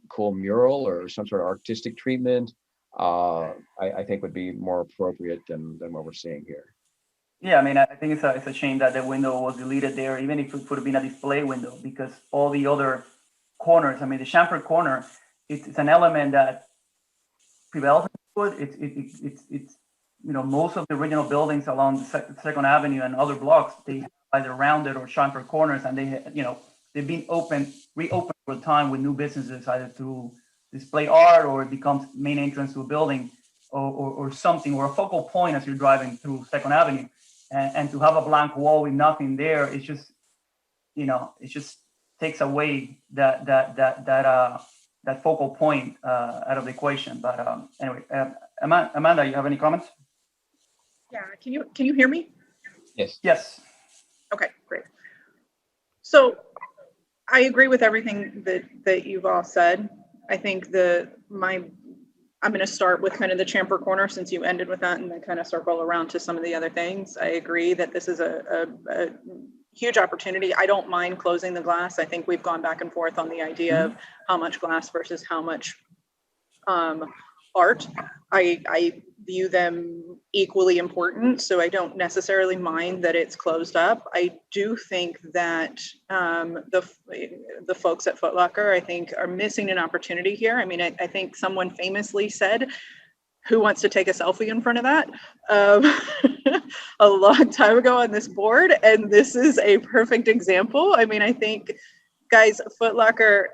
cool mural or some sort of artistic treatment, I think would be more appropriate than what we're seeing here. Yeah, I mean, I think it's a shame that the window was deleted there, even if it could have been a display window, because all the other corners, I mean, the chamfered corner, it's an element that prevails in Wynwood. It's most of the original buildings along the Second Avenue and other blocks, they have either rounded or chamfered corners, and they've been reopened over time with new businesses, either through display art or it becomes main entrance to a building or something, or a focal point as you're driving through Second Avenue. And to have a blank wall with nothing there, it just takes away that focal point out of the equation. But anyway, Amanda, you have any comments? Yeah, can you hear me? Yes. Yes. Okay, great. So I agree with everything that you've all said. I think I'm going to start with kind of the chamfer corner since you ended with that and then kind of circle around to some of the other things. I agree that this is a huge opportunity. I don't mind closing the glass. I think we've gone back and forth on the idea of how much glass versus how much art. I view them equally important, so I don't necessarily mind that it's closed up. I do think that the folks at Foot Locker, I think, are missing an opportunity here. I mean, I think someone famously said, who wants to take a selfie in front of that? A long time ago on this board, and this is a perfect example. I mean, I think, guys, Foot Locker,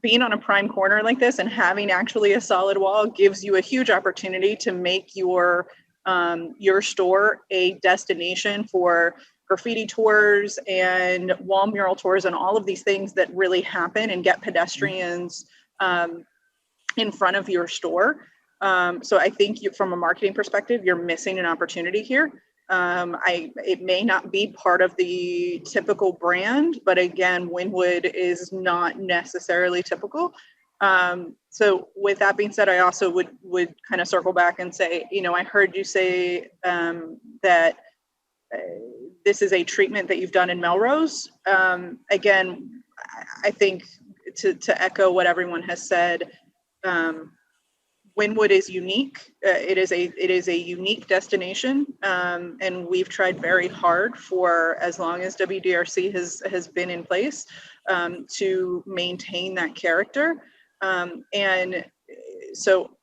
being on a prime corner like this and having actually a solid wall gives you a huge opportunity to make your store a destination for graffiti tours and wall mural tours and all of these things that really happen and get pedestrians in front of your store. So I think from a marketing perspective, you're missing an opportunity here. It may not be part of the typical brand, but again, Wynwood is not necessarily typical. So with that being said, I also would kind of circle back and say, I heard you say that this is a treatment that you've done in Melrose. Again, I think to echo what everyone has said, Wynwood is unique. It is a unique destination, and we've tried very hard for as long as WDRC has been in place to maintain that character. And so,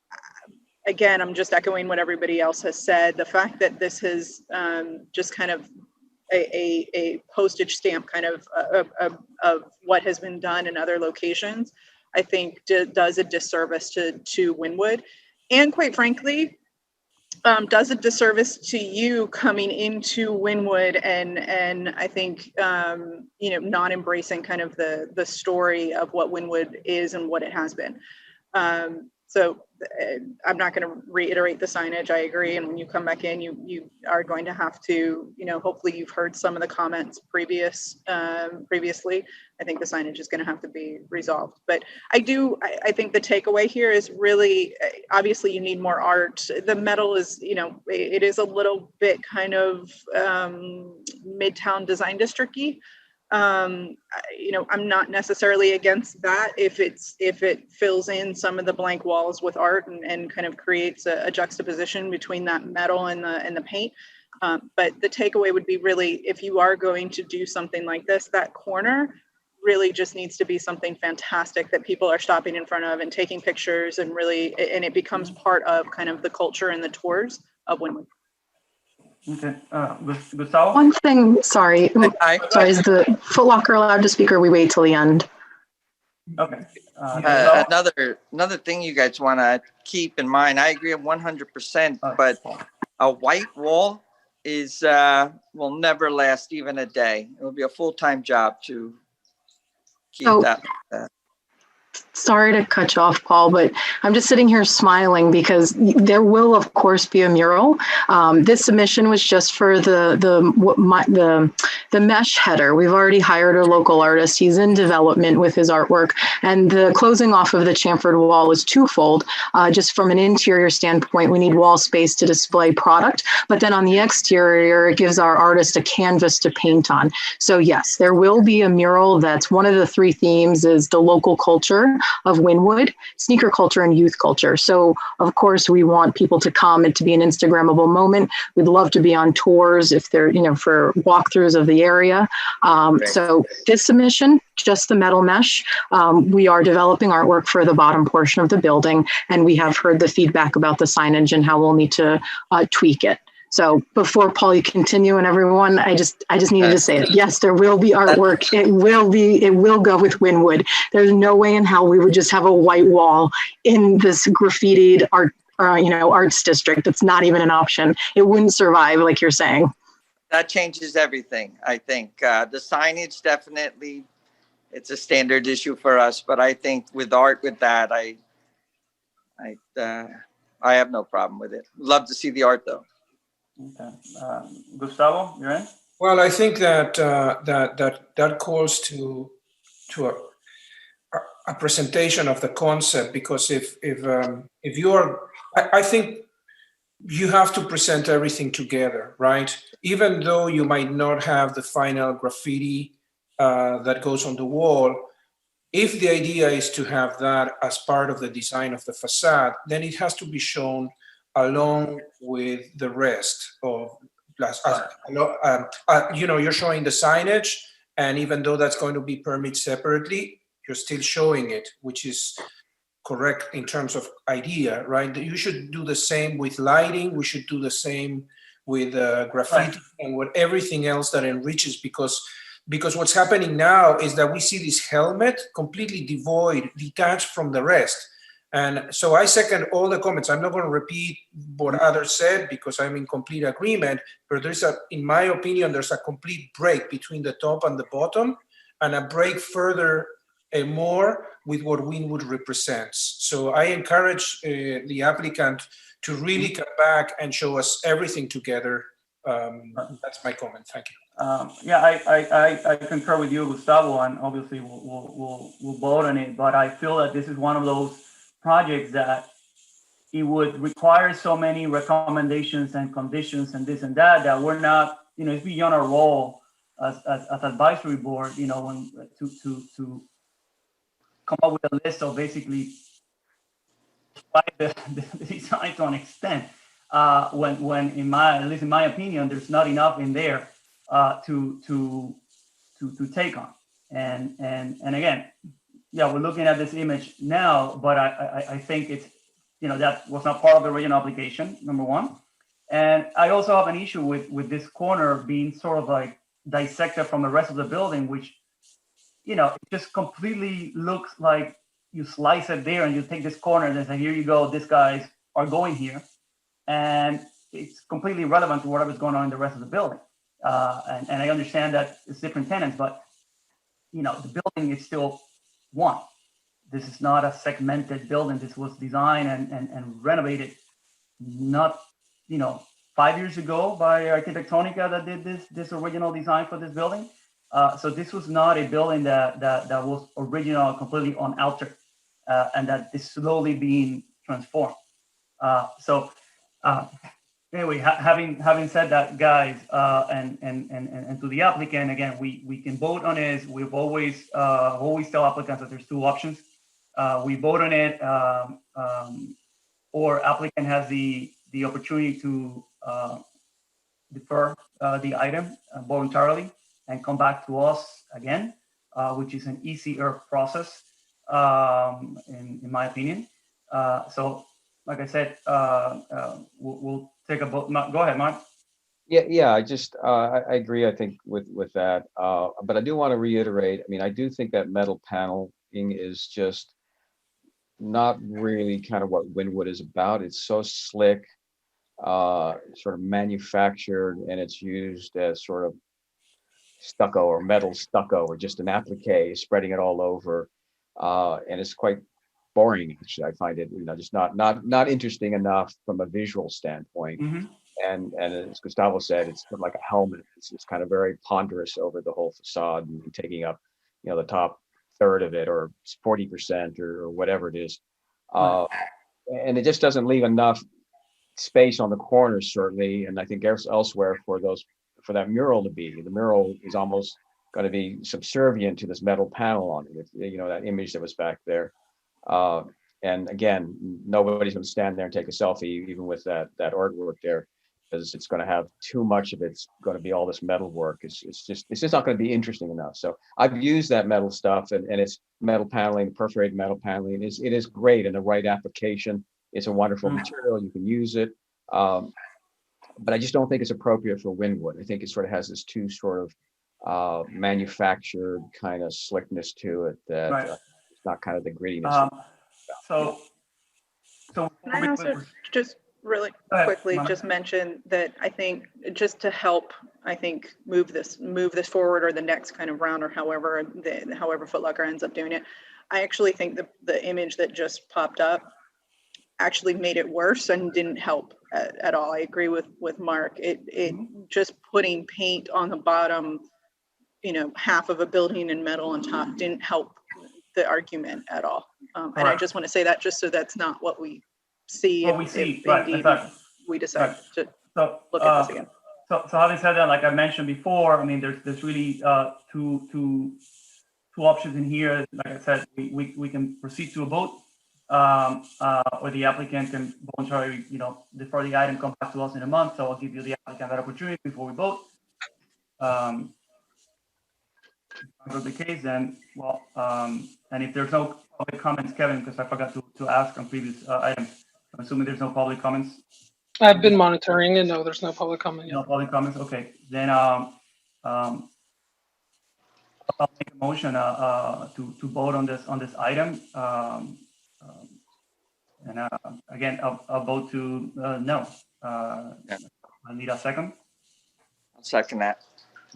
again, I'm just echoing what everybody else has said. The fact that this has just kind of a postage stamp kind of what has been done in other locations, I think does a disservice to Wynwood, and quite frankly, does a disservice to you coming into Wynwood and I think not embracing kind of the story of what Wynwood is and what it has been. So I'm not going to reiterate the signage. I agree. And when you come back in, you are going to have to, hopefully you've heard some of the comments previously. I think the signage is going to have to be resolved. But I think the takeaway here is really, obviously you need more art. The metal is, it is a little bit kind of Midtown Design District-y. I'm not necessarily against that if it fills in some of the blank walls with art and kind of creates a juxtaposition between that metal and the paint. But the takeaway would be really, if you are going to do something like this, that corner really just needs to be something fantastic that people are stopping in front of and taking pictures and it becomes part of kind of the culture and the tours of Wynwood. Okay, Gustavo? One thing, sorry, I, is the Foot Locker allowed to speak or we wait till the end? Okay. Gustavo? another thing you guys want to keep in mind, I agree 100%, but a white wall is will never last even a day. It will be a full-time job to keep So- that. Sorry to cut you off, Paul, but I'm just sitting here smiling because there will, of course, be a mural. This submission was just for the mesh header. We've already hired a local artist. He's in development with his artwork, and the closing off of the chamfered wall is twofold. Just from an interior standpoint, we need wall space to display product, but then on the exterior, it gives our artist a canvas to paint on. So yes, there will be a mural. That's one of the three themes is the local culture of Wynwood, sneaker culture and youth culture. So of course we want people to come and to be an Instagrammable moment. We'd love to be on tours if they're, for walkthroughs of the area. So this submission, just the metal mesh, we are developing artwork for the bottom portion of the building, and we have heard the feedback about the signage and how we'll need to tweak it. So before Paul, you continue and everyone, I just needed to say it. Yes, there will be artwork. It will go with Wynwood. There's no way in hell we would just have a white wall in this graffitied arts district. It's not even an option. It wouldn't survive, like you're saying. That changes everything. I think the signage definitely, it's a standard issue for us, but I think with art, with that, I have no problem with it. Love to see the art though. Okay. Gustavo, you're in? Well, I think that calls to a presentation of the concept, because if you are, I think you have to present everything together, right? Even though you might not have the final graffiti that goes on the wall, if the idea is to have that as part of the design of the facade, then it has to be shown along with the rest of, you're showing the signage, and even though that's going to be permitted separately, you're still showing it, which is correct in terms of idea, right? You should do the same with lighting. We should do the same with graffiti and with everything else that enriches, because what's happening now is that we see this helmet completely detached from the rest. And so I second all the comments. I'm not going to repeat what others said because I'm in complete agreement, but in my opinion, there's a complete break between the top and the bottom, and a break further more with what Wynwood represents. So I encourage the applicant to really come back and show us everything together. That's my comment. Thank you. I concur with you, Gustavo, and obviously we'll vote on it. But I feel that this is one of those projects that it would require so many recommendations and conditions and this and that we're not, it's beyond our role as advisory board, when to come up with a list of basically the design to an extent. When at least in my opinion, there's not enough in there to take on. And again, we're looking at this image now, but I think it's, that was not part of the original application, number one. And I also have an issue with this corner being sort of like dissected from the rest of the building, which, it just completely looks like you slice it there and you take this corner and say, here you go, these guys are going here. And it's completely irrelevant to whatever's going on in the rest of the building. And I understand that it's different tenants, but, the building is still one. This is not a segmented building. This was designed and renovated not, 5 years ago by Arquitectonica that did this original design for this building. So this was not a building that was original, completely unaltered, and that is slowly being transformed. Anyway, having said that, guys, and to the applicant, again, we can vote on it. We've always tell applicants that there's two options. We vote on it, or applicant has the opportunity to defer the item voluntarily and come back to us again, which is an easier process, in my opinion. So, like I said, we'll take a vote. Go ahead, Mark. Yeah, I agree, I think, with that. But I do want to reiterate, I mean, I do think that metal paneling is just not really kind of what Wynwood is about. It's so slick, sort of manufactured, and it's used as sort of stucco or metal stucco or just an applique, spreading it all over. And it's quite boring, actually. I find it, just not interesting enough from a visual standpoint. Mhm. And as Gustavo said, it's sort of like a helmet. It's kind of very ponderous over the whole facade and taking up, the top third of it or 40% or whatever it is. And it just doesn't leave enough space on the corners, certainly. And I think elsewhere for that mural to be. The mural is almost going to be subservient to this metal panel on it. That image that was back there. And again, nobody's going to stand there and take a selfie, even with that artwork there, because it's going to have too much of it's going to be all this metal work. It's just not going to be interesting enough. So I've used that metal stuff, and it's metal paneling, perforated metal paneling. It is great in the right application. It's a wonderful material. You can use it. But I just don't think it's appropriate for Wynwood. I think it sort of has this too sort of manufactured kind of slickness to it that it's not kind of the grittiness. So Can I also just really quickly just mention that I think just to help, I think move this forward or the next kind of round or however Foot Locker ends up doing it. I actually think the image that just popped up actually made it worse and didn't help at all. I agree with Mark. It just putting paint on the bottom, half of a building and metal on top didn't help the argument at all. And I just want to say that just so that's not what we see. What we see, right, indeed exactly. we decide to So, look at this again. So having said that, like I mentioned before, I mean, there's really two options in here. Like I said, we can proceed to a vote, or the applicant can voluntarily, defer the item, come back to us in a month. So I'll give you the applicant that opportunity before we vote. For the case, then, well, and if there's no public comments, Kevin, because I forgot to ask on previous items, I'm assuming there's no public comments. I've been monitoring and no, there's no public comment yet. No public comments. Okay, then I'll make a motion to vote on this item. And again, I'll vote to no. I need a second. I'll second that.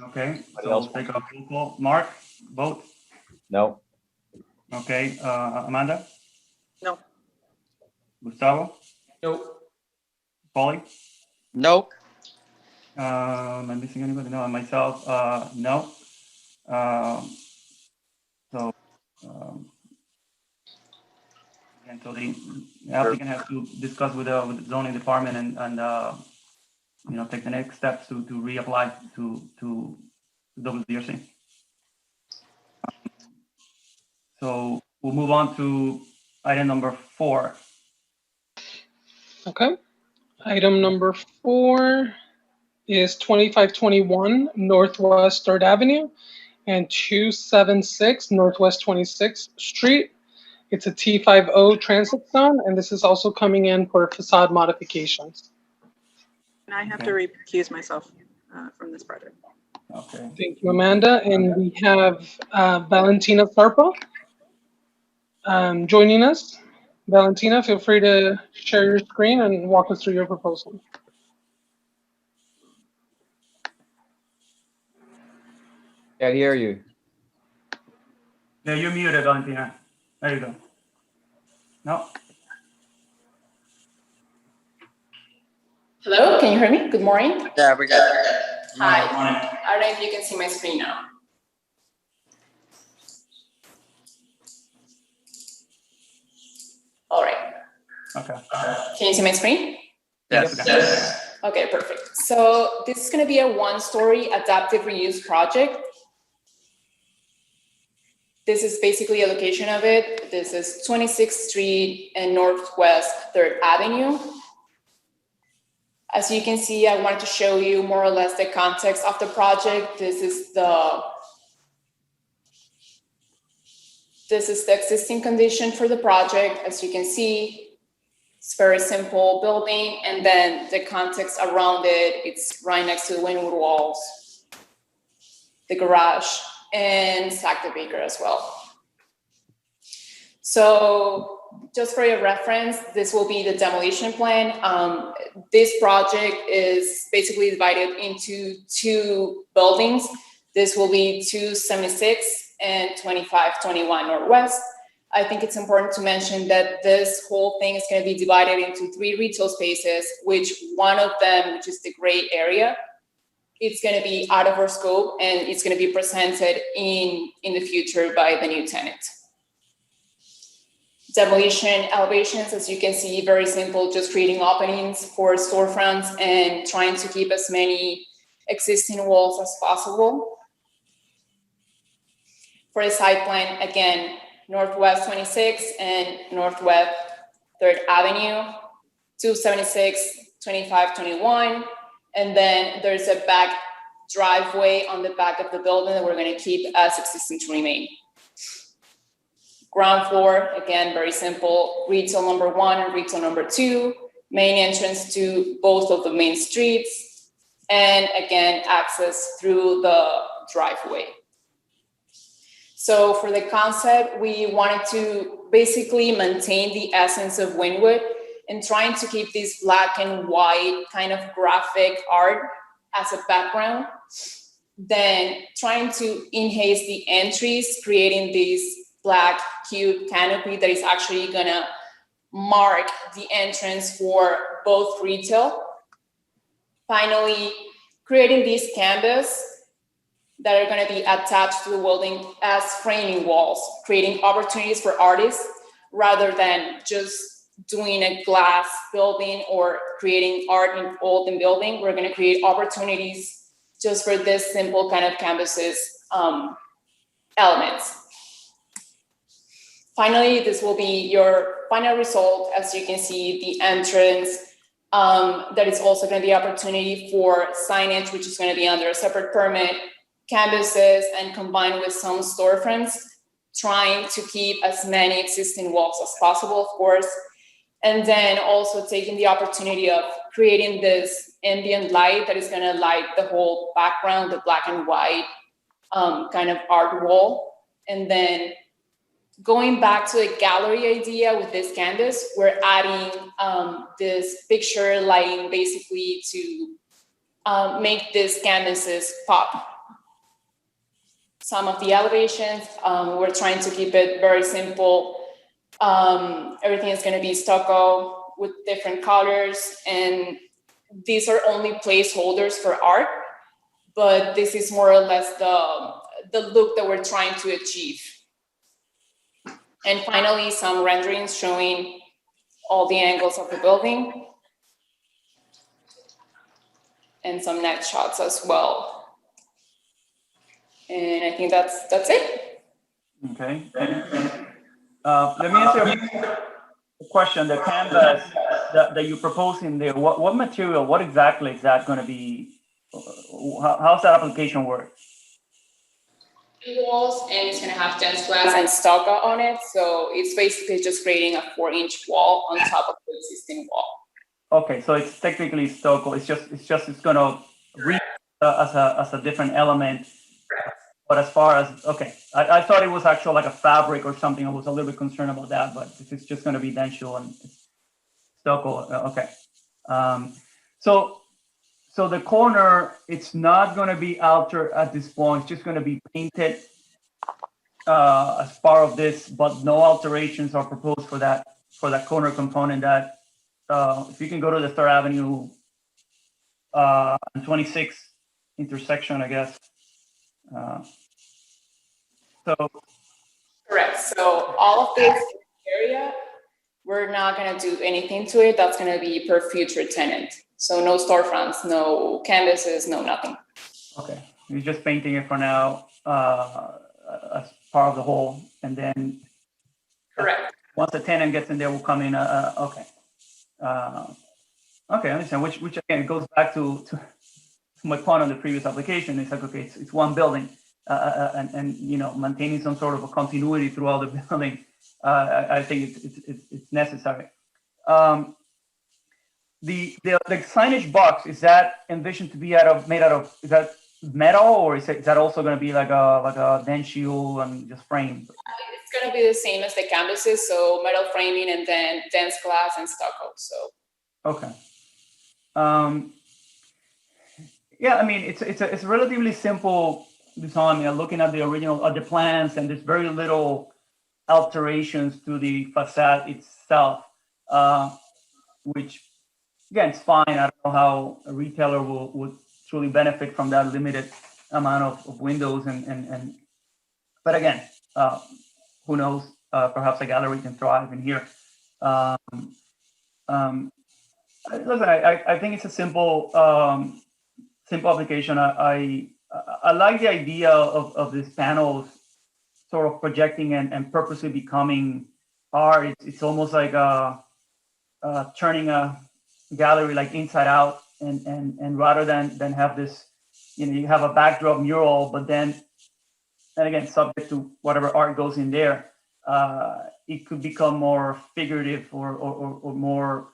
Okay, so we'll take a roll call. Mark, vote. No. Okay, Amanda? No. Gustavo? No. Polly? Nope. Am I missing anybody? No, and myself, no. And so the applicant has to discuss with the zoning department and take the next steps to reapply to WDRC. So we'll move on to item number 4. Okay. Item number 4 is 2521 Northwest 3rd Avenue and 276 Northwest 26th Street. It's a T50 transit zone, and this is also coming in for facade modifications. And I have to recuse myself from this project. Okay. Thank you, Amanda. And we have Valentina Sarpa joining us. Valentina, feel free to share your screen and walk us through your proposal. Can't hear you. Yeah, you're muted, Valentina. There you go. No. Hello, can you hear me? Good morning. Yeah, we got it. Hi. I don't know if you can see my screen now. All right. Okay. Can you see my screen? Yes. Okay, perfect. So this is going to be a one-story adaptive reuse project. This is basically a location of it. This is 26th Street and Northwest 3rd Avenue. As you can see, I wanted to show you more or less the context of the project. This is the existing condition for the project. As you can see, It's very simple building, and then the context around it, it's right next to the Wynwood walls, the garage, and Sack the Baker as well. So just for your reference, this will be the demolition plan. This project is basically divided into two buildings. This will be 276 and 2521 Northwest. I think it's important to mention that this whole thing is going to be divided into 3 retail spaces, which one of them, which is the gray area, it's going to be out of our scope, and it's going to be presented in the future by the new tenant. Demolition elevations, as you can see, very simple, just creating openings for storefronts and trying to keep as many existing walls as possible. For the site plan, again, Northwest 26 and Northwest 3rd Avenue, 276, 2521. And then there's a back driveway on the back of the building that we're going to keep as existing to remain. Ground floor, again, very simple, retail number 1 and retail number 2, main entrance to both of the main streets, and again, access through the driveway. So for the concept, we wanted to basically maintain the essence of Wynwood and trying to keep this black and white kind of graphic art as a background. Then trying to enhance the entries, creating this black cube canopy that is actually gonna mark the entrance for both retail. Finally, creating these canvas that are going to be attached to the building as framing walls, creating opportunities for artists rather than just doing a glass building or creating art in all the building. We're going to create opportunities just for this simple kind of canvases elements. Finally, this will be your final result. As you can see, the entrance, that is also going to be opportunity for signage, which is going to be under a separate permit, canvases, and combined with some storefronts, trying to keep as many existing walls as possible, of course. And then also taking the opportunity of creating this ambient light that is going to light the whole background, the black and white kind of art wall. And then going back to the gallery idea with this canvas, we're adding this picture lighting basically to make these canvases pop. Some of the elevations, we're trying to keep it very simple. Everything is going to be stucco with different colors, and these are only placeholders for art, but this is more or less the look that we're trying to achieve. And finally, some renderings showing all the angles of the building and some net shots as well. And I think that's it. Okay. Let me answer a question. The canvas that you propose in there, what material, what exactly is that going to be? How's that application work? Walls, and it's going to have dense glass and stucco on it. So it's basically just creating a 4-inch wall on top of the existing wall. Okay, so it's technically stucco. It's going to read as a different element. But as far as, okay, I thought it was actually like a fabric or something. I was a little bit concerned about that, but if it's just going to be denso and stucco, okay. So the corner, it's not going to be altered at this point. It's just going to be painted as part of this, but no alterations are proposed for that corner component. That if you can go to the 3rd Avenue and 26th intersection, I guess. So correct. So all of this area, we're not going to do anything to it. That's going to be per future tenant. So no storefronts, no canvases, no nothing. Okay, you're just painting it for now as part of the whole, and then correct. Once the tenant gets in there, we'll come in. Okay. Okay, I understand. Which again goes back to my point on the previous application. It's like, okay, it's one building, and you know, maintaining some sort of a continuity throughout the building. I think it's necessary. The signage box, is that envisioned to be made out of, is that metal, or is that also going to be like a dense shield and just frame? It's gonna be the same as the canvases, so metal framing and then dense glass and stucco, so. Okay. Yeah, I mean, it's a relatively simple design. I mean, looking at the original, the plans, and there's very little alterations to the facade itself, which, again, it's fine. I don't know how a retailer would truly benefit from that limited amount of windows but again, who knows? Perhaps a gallery can thrive in here. Listen, I think it's a simple application. I like the idea of these panels sort of projecting and purposely becoming art. It's almost like turning a gallery like inside out, and rather than have this, you have a backdrop mural, but then, and again, subject to whatever art goes in there, it could become more figurative or more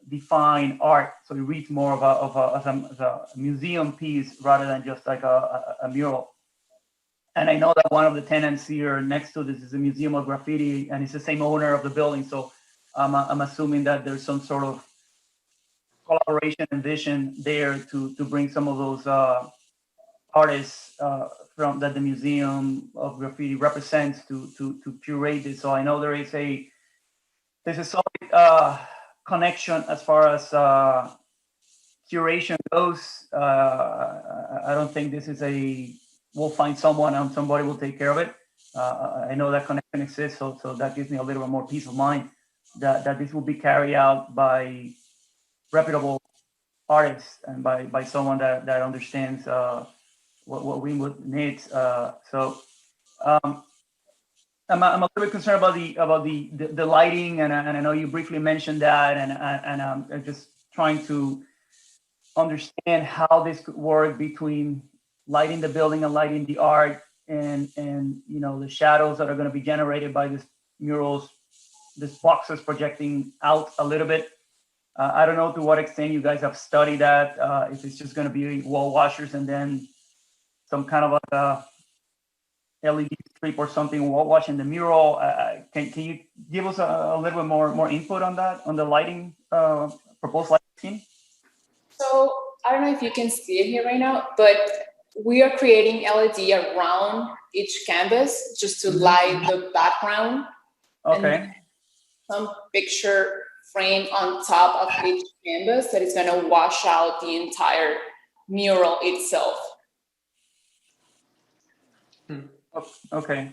defined art. So it reads more of a museum piece rather than just like a mural. And I know that one of the tenants here next to this is a museum of graffiti, and it's the same owner of the building. So I'm assuming that there's some sort of collaboration and vision there to bring some of those artists from that the Museum of Graffiti represents to curate it. So I know there's a solid connection as far as curation goes. I don't think this is we'll find someone and somebody will take care of it. I know that connection exists, so that gives me a little bit more peace of mind that this will be carried out by reputable artists and by someone that understands what Wynwood needs. I'm a little bit concerned about the lighting, and I know you briefly mentioned that, and I'm just trying to understand how this could work between lighting the building and lighting the art, and the shadows that are going to be generated by these murals, these boxes projecting out a little bit. I don't know to what extent you guys have studied that, if it's just going to be wall washers and then some kind of a LED strip or something wall washing the mural. Can you give us a little bit more input on that, on the lighting, proposed lighting scheme? So I don't know if you can see it here right now, but we are creating LED around each canvas just to light the background. Okay. And some picture frame on top of each canvas that is going to wash out the entire mural itself. Okay.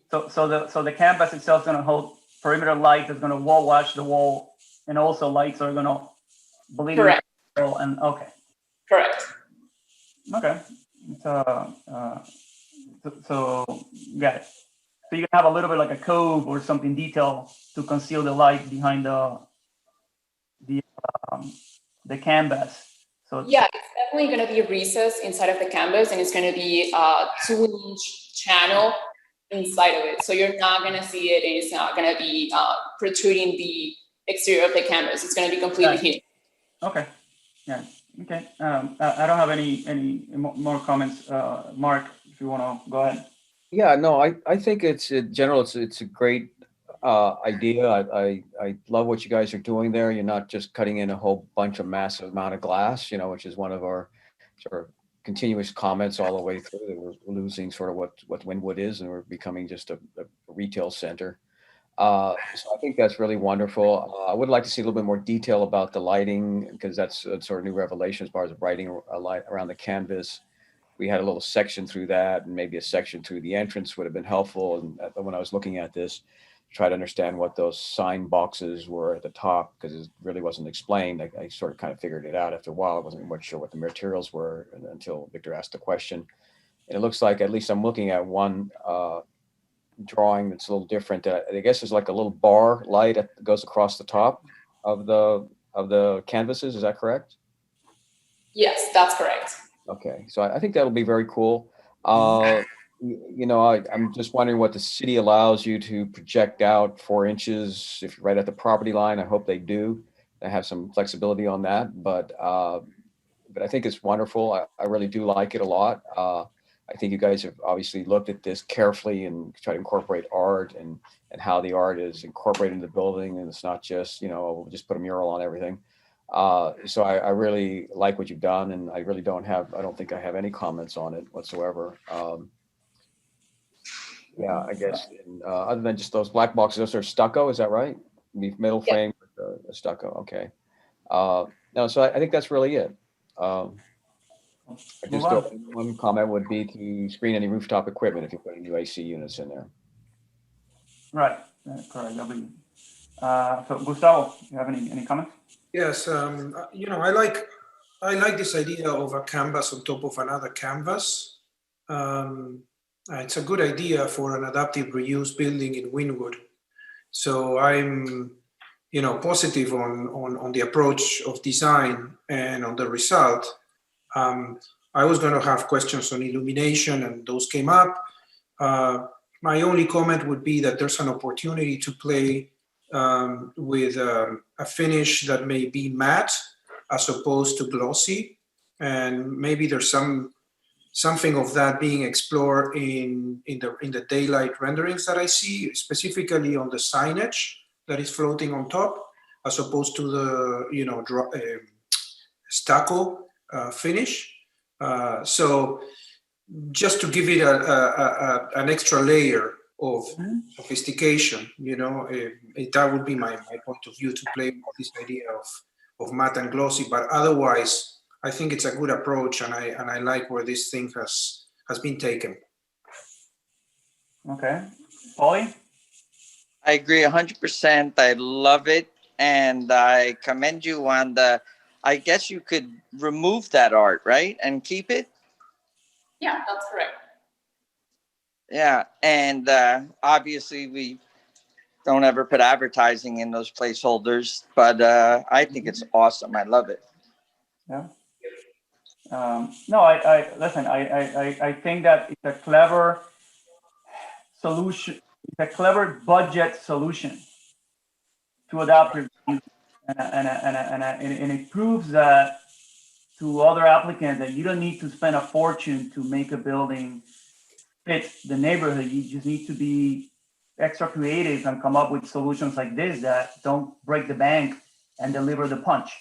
So the canvas itself is going to hold perimeter light that's going to wall wash the wall, and also lights are going to bleed. Correct. And okay. Correct. Okay. So got it. So you can have a little bit like a cove or something detail to conceal the light behind the canvas. So Yeah, it's definitely going to be a recess inside of the canvas, and it's going to be a 2-inch channel inside of it. So you're not going to see it, and it's not going to be protruding the exterior of the canvas. It's going to be completely hidden. Okay. Yeah. Okay. I don't have any more comments. Mark, if you want to go ahead. Yeah, no, I think it's in general, it's a great idea. I love what you guys are doing there. You're not just cutting in a whole bunch of massive amount of glass, which is one of our sort of continuous comments all the way through, that we're losing sort of what Wynwood is, and we're becoming just a retail center. So I think that's really wonderful. I would like to see a little bit more detail about the lighting, because that's a sort of new revelation as far as writing a light around the canvas. We had a little section through that, and maybe a section through the entrance would have been helpful. And when I was looking at this, try to understand what those sign boxes were at the top, because it really wasn't explained. I sort of kind of figured it out after a while. I wasn't much sure what the materials were until Victor asked the question. And it looks like, at least I'm looking at one drawing that's a little different. I guess there's like a little bar light that goes across the top of the canvases. Is that correct? Yes, that's correct. Okay, so I think that'll be very cool. I'm just wondering what the city allows you to project out 4 inches if you're right at the property line. I hope they do. They have some flexibility on that, but I think it's wonderful. I really do like it a lot. I think you guys have obviously looked at this carefully and try to incorporate art and how the art is incorporated in the building. And it's not just, we'll just put a mural on everything. So I really like what you've done, and I really I don't think I have any comments on it whatsoever. Yeah, I guess, other than just those black boxes, those are stucco, is that right? Metal frame, stucco, okay. No, so I think that's really it. One comment would be to screen any rooftop equipment if you put new AC units in there. Right, correct. So Gustavo, you have any comments? Yes, I like this idea of a canvas on top of another canvas. It's a good idea for an adaptive reuse building in Wynwood. So I'm, positive on the approach of design and on the result. I was going to have questions on illumination, and those came up. My only comment would be that there's an opportunity to play with a finish that may be matte as opposed to glossy, and maybe there's something of that being explored in the daylight renderings that I see, specifically on the signage that is floating on top, as opposed to the stucco finish. So just to give it an extra layer of sophistication, that would be my point of view, to play with this idea of matte and glossy. But otherwise, I think it's a good approach, and I like where this thing has been taken. Okay, Paulie? I agree 100%. I love it, and I commend you on I guess you could remove that art, right, and keep it? Yeah, that's correct. Yeah, and obviously we don't ever put advertising in those placeholders, but I think it's awesome. I love it. Yeah. No, I listen. I think that it's a clever solution. It's a clever budget solution to adapt it, and it proves that to other applicants that you don't need to spend a fortune to make a building fit the neighborhood. You just need to be extra creative and come up with solutions like this that don't break the bank and deliver the punch.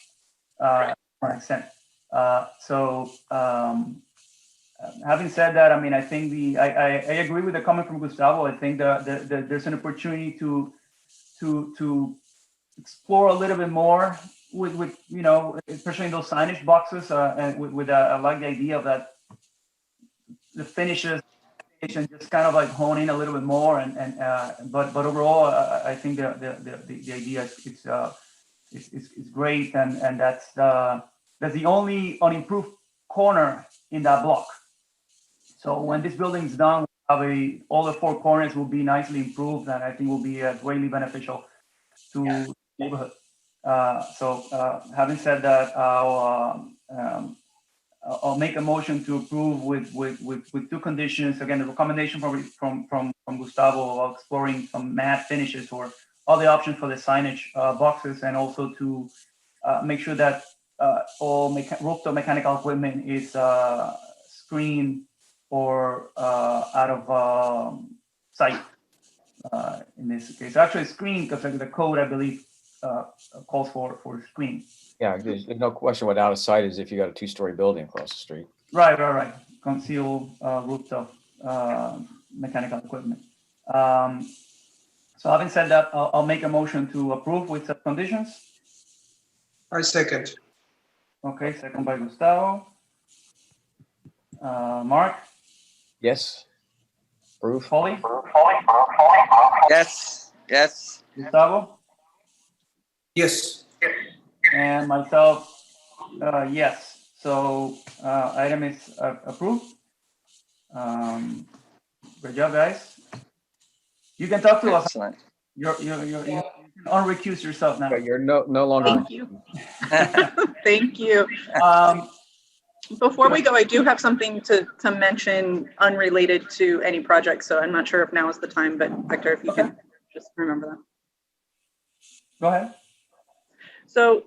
To an extent. Having said that, I mean, I think I agree with the comment from Gustavo. I think that there's an opportunity to explore a little bit more with especially in those signage boxes, and with I like the idea of that the finishes and just kind of like hone in a little bit more, but overall I think the idea is great, and that's the only unimproved corner in that block. So when this building is done, all the 4 corners will be nicely improved, and I think will be greatly beneficial to the neighborhood. Having said that, I'll make a motion to approve with 2 conditions. Again, the recommendation from Gustavo of exploring some matte finishes or all the options for the signage boxes, and also to make sure that all rooftop mechanical equipment is screened or out of sight. In this case, actually screen, because the code, I believe, calls for screen. Yeah, there's no question what out of sight is if you got a 2-story building across the street. Right. Conceal rooftop mechanical equipment. So having said that, I'll make a motion to approve with some conditions. I second. Okay, second by Gustavo. Mark? Yes. Approve. Paulie? Yes. Gustavo? Yes. And myself, yes. So item is approved. Good job, guys. You can talk to us. Excellent. You can unrecuse yourself now. You're no longer. Thank you. Thank you. Before we go, I do have something to mention unrelated to any project, so I'm not sure if now is the time, but Victor, if you can just remember that. Go ahead. So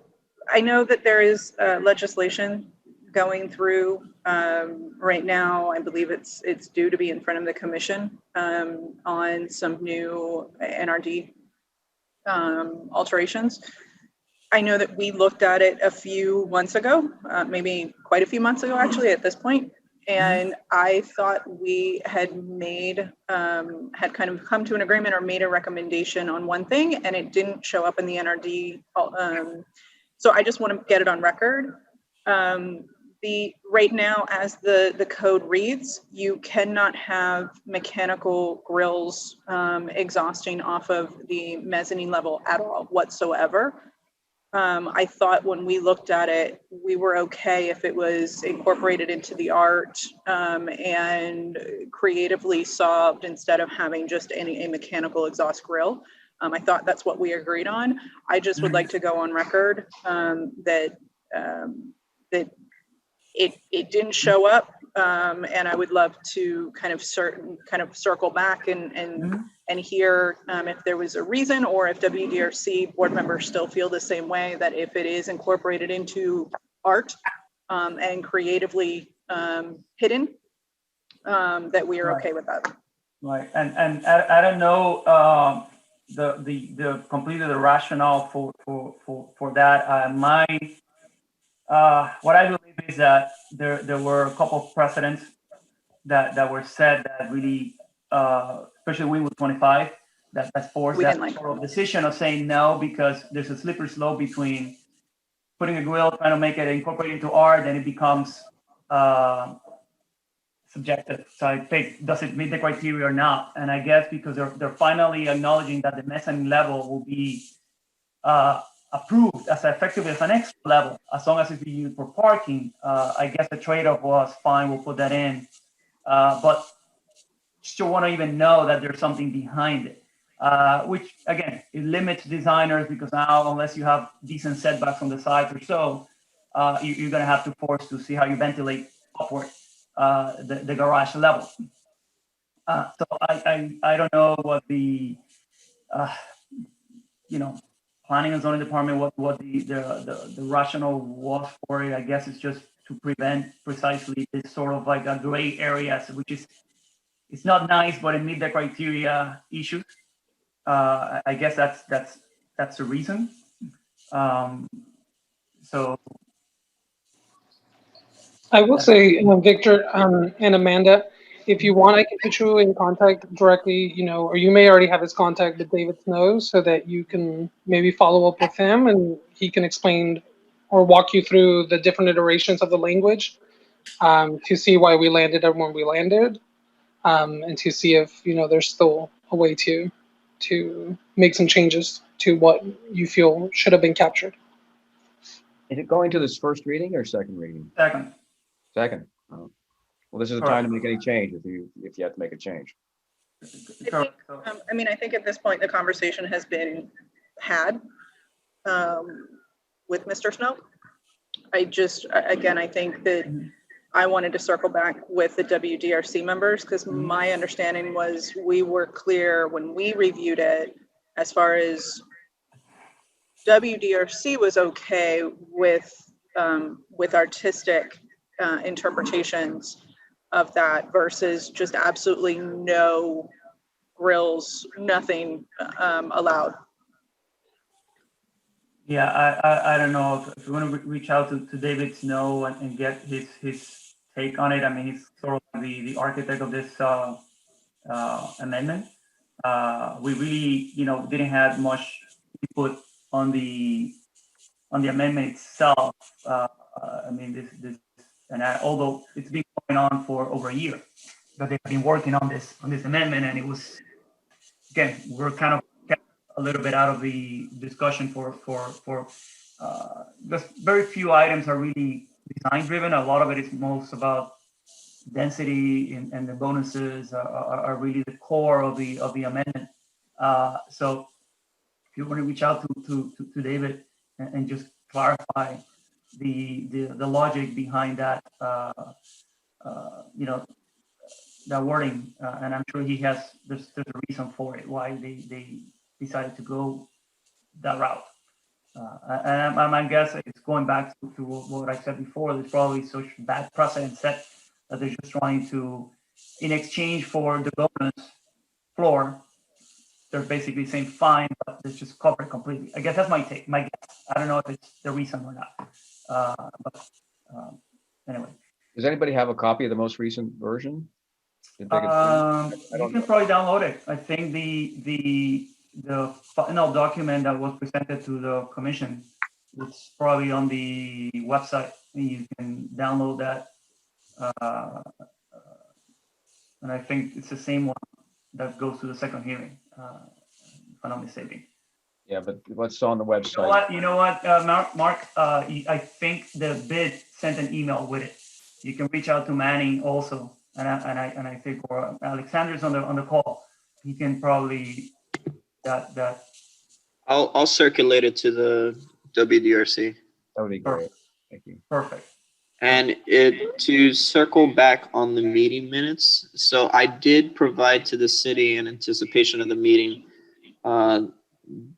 I know that there is legislation going through right now. I believe it's due to be in front of the commission on some new NRD alterations. I know that we looked at it a few months ago, maybe quite a few months ago, actually, at this point. And I thought we had made, had kind of come to an agreement or made a recommendation on one thing, and it didn't show up in the NRD. So I just want to get it on record. Right now, as the code reads, you cannot have mechanical grills exhausting off of the mezzanine level at all whatsoever. I thought when we looked at it, we were okay if it was incorporated into the art and creatively solved instead of having just a mechanical exhaust grill. I thought that's what we agreed on. I just would like to go on record that it didn't show up, and I would love to kind of circle back and hear if there was a reason, or if WDRC board members still feel the same way, that if it is incorporated into art and creatively hidden, that we are okay with that. Right, and I don't know the completely the rationale for that. What I believe is that there were a couple of precedents that were set that really, especially Wynwood 25, that's forced that sort of decision of saying no, because there's a slippery slope between putting a grill, trying to make it incorporate into art, then it becomes subjective. So I think, does it meet the criteria or not? And I guess because they're finally acknowledging that the mezzanine level will be approved as effectively as an extra level, as long as it's being used for parking. I guess the trade-off was fine, we'll put that in. But still want to even know that there's something behind it, which again, it limits designers, because now unless you have decent setbacks on the sides or so, you're going to have to force to see how you ventilate upward the garage level. So I don't know what the planning and zoning department, what the rationale was for it. I guess it's just to prevent precisely this sort of like a gray area, which is, it's not nice, but it meets the criteria issues. I guess that's the reason. So I will say, Victor and Amanda, if you want, I can put you in contact directly, or you may already have his contact that David knows, so that you can maybe follow up with him and he can explain or walk you through the different iterations of the language to see why we landed on where we landed, and to see if, there's still a way to make some changes to what you feel should have been captured. Is it going to this first reading or second reading? Second. Second. Oh. Well, this is the time to make any change if you have to make a change. I think at this point the conversation has been had with Mr. Snow. I think that I wanted to circle back with the WDRC members, because my understanding was we were clear when we reviewed it, as far as WDRC was okay with artistic interpretations of that, versus just absolutely no grills, nothing allowed. Yeah, I don't know if you want to reach out to David Snow and get his take on it. I mean, he's sort of the architect of this amendment. We really, didn't have much input on the amendment itself. Although it's been going on for over a year, but they've been working on this amendment, and it was, again, we're kind of kept a little bit out of the discussion for because very few items are really design driven. A lot of it is most about density, and the bonuses are really the core of the amendment. So if you want to reach out to David and just clarify the logic behind that, you know, that wording, and I'm sure there's a reason for it, why they decided to go that route. And my guess is going back to what I said before, there's probably such bad precedent set that they're just trying to, in exchange for the governance floor, they're basically saying fine, but it's just covered completely. I guess that's my take, my guess. I don't know if it's the reason or not. Anyway. Does anybody have a copy of the most recent version? You can probably download it. I think the final document that was presented to the commission, it's probably on the website. You can download that. And I think it's the same one that goes to the second hearing, if I'm not mistaken. Yeah, but what's on the website? You know what, Mark, I think the bid sent an email with it. You can reach out to Manning also, and I think, or Alexander's on the call. He can probably that. I'll circulate it to the WDRC. That would be great. Thank you. Perfect. And to circle back on the meeting minutes, so I did provide to the city in anticipation of the meeting the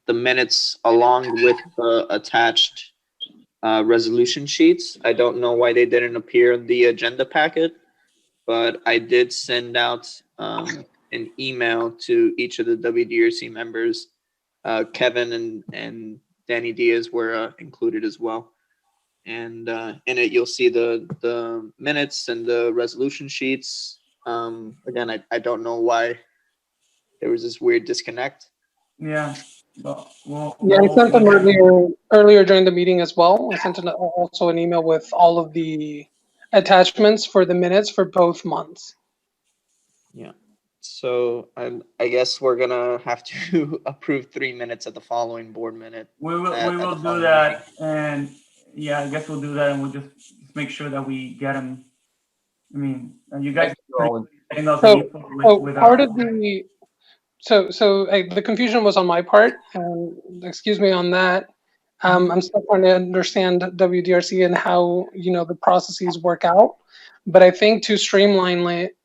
minutes along with the attached resolution sheets. I don't know why they didn't appear in the agenda packet, but I did send out an email to each of the WDRC members. Kevin and Danny Diaz were included as well. And in it, you'll see the minutes and the resolution sheets. Again, I don't know why there was this weird disconnect. Yeah. I sent them earlier during the meeting as well. I sent also an email with all of the attachments for the minutes for both months. Yeah. So I guess we're gonna have to approve 3 minutes at the following board minute. We will do that, and yeah, I guess we'll do that, and we'll just make sure that we get them. I mean, and you guys. The confusion was on my part, and excuse me on that. I'm still trying to understand WDRC and how the processes work out. But I think to streamline it,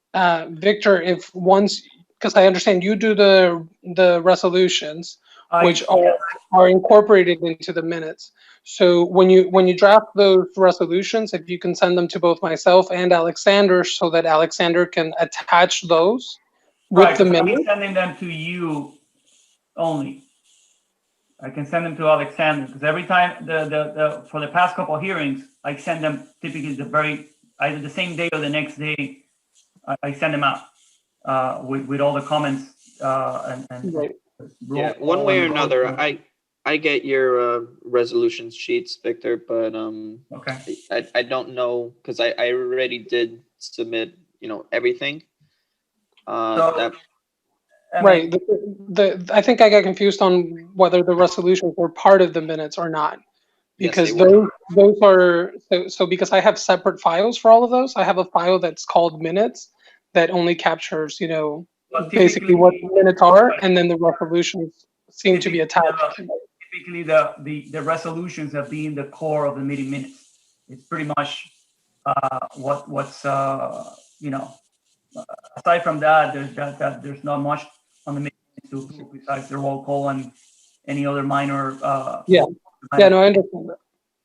Victor, if once, because I understand you do the resolutions, which are incorporated into the minutes. So when you draft those resolutions, if you can send them to both myself and Alexander, so that Alexander can attach those. Right, so I'm sending them to you only. I can send them to Alexander because every time for the past couple of hearings, I send them typically either the same day or the next day. I send them out with all the comments right. Yeah, one way or another, I get your resolution sheets, Victor, but okay. I don't know because I already did submit everything. Right. I think I got confused on whether the resolutions were part of the minutes or not, because yes, those are so because I have separate files for all of those. I have a file that's called minutes that only captures basically what the minutes are, and then the resolutions seem to be attached. Typically, the resolutions have been the core of the meeting minutes. It's pretty much what's aside from that, there's not much on the meeting besides the roll call and any other minor. No, I understand that.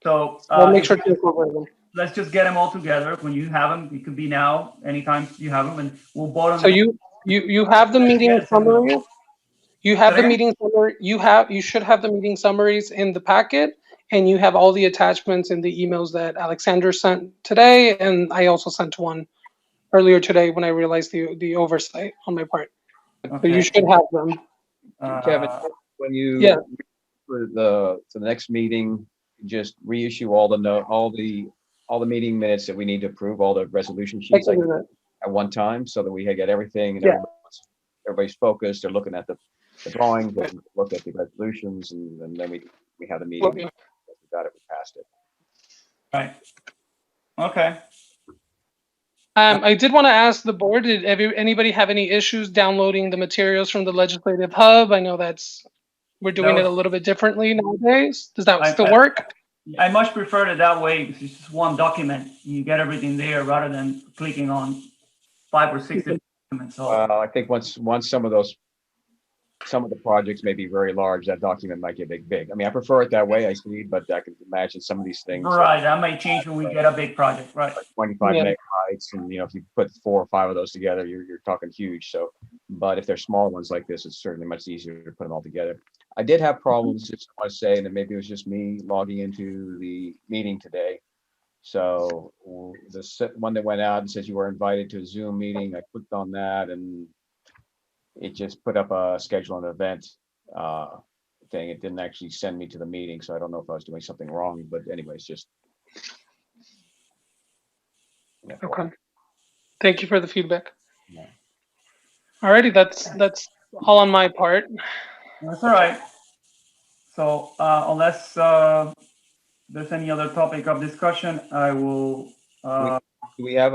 So I'll make sure to incorporate them. Let's just get them all together. When you have them, it could be now, anytime you have them, and we'll vote on. So you have the meeting summary. You have the meeting summary. You should have the meeting summaries in the packet, and you have all the attachments in the emails that Alexander sent today, and I also sent one earlier today when I realized the oversight on my part. Okay. So you should have them. Kevin, when you for the next meeting, just reissue all the meeting minutes that we need to approve, all the resolution sheets at one time, so that we get everything and everybody's focused. They're looking at the drawings, they look at the resolutions, and then we have the meeting. Okay. We got it. We passed it. Right. Okay. I did want to ask the board, did anybody have any issues downloading the materials from the Legislative Hub? I know we're doing it a little bit differently nowadays. Does that still work? I much prefer it that way because it's just one document. You get everything there rather than clicking on 5 or 6 different documents. So I think once some of the projects may be very large, that document might get big. I mean, I prefer it that way, I see, but I can imagine some of these things. right, that may change when we get a big project, right? Like 25 megabytes, and if you put 4 or 5 of those together, you're talking huge. So, but if they're small ones like this, it's certainly much easier to put them all together. I did have problems, just want to say, and maybe it was just me logging into the meeting today. So the one that went out and says you were invited to a Zoom meeting, I clicked on that and it just put up a schedule an event thing. It didn't actually send me to the meeting, so I don't know if I was doing something wrong. But anyways, just Okay. Thank you for the feedback. Yeah. Alrighty, that's all on my part. That's all right. So unless there's any other topic of discussion, I will. Do we have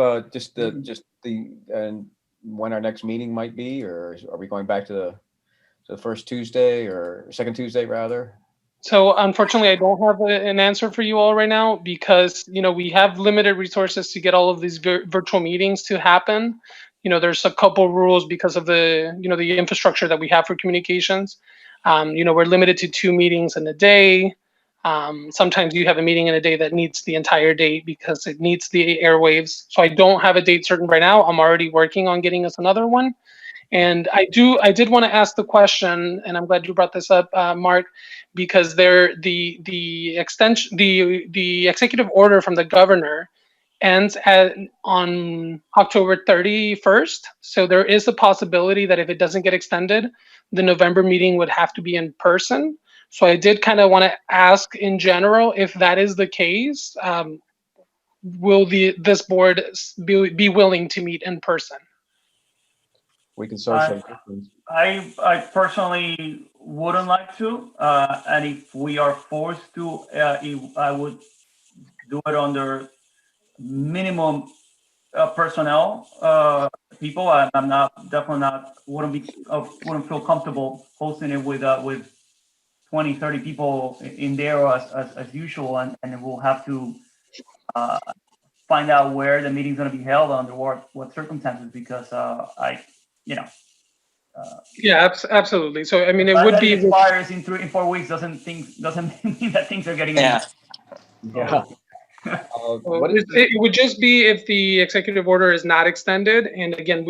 when our next meeting might be, or are we going back to the first Tuesday or second Tuesday rather? So unfortunately, I don't have an answer for you all right now because we have limited resources to get all of these virtual meetings to happen. There's a couple rules because of the the infrastructure that we have for communications. We're limited to 2 meetings in a day. Sometimes you have a meeting in a day that needs the entire date because it needs the airwaves. So I don't have a date certain right now. I'm already working on getting us another one. And I did want to ask the question, and I'm glad you brought this up, Mark, because the extension, the executive order from the governor ends on October 31st. So there is a possibility that if it doesn't get extended, the November meeting would have to be in person. So I did kind of want to ask in general, if that is the case, will this board be willing to meet in person? We can social. I personally wouldn't like to, and if we are forced to, I would do it under minimum personnel people. I'm definitely not wouldn't feel comfortable hosting it with 20, 30 people in there as usual, and we'll have to find out where the meeting's going to be held under what circumstances, because yeah, absolutely. So I mean, it would be expires in 4 weeks doesn't mean that things are getting Yeah. It would just be if the executive order is not extended, and again,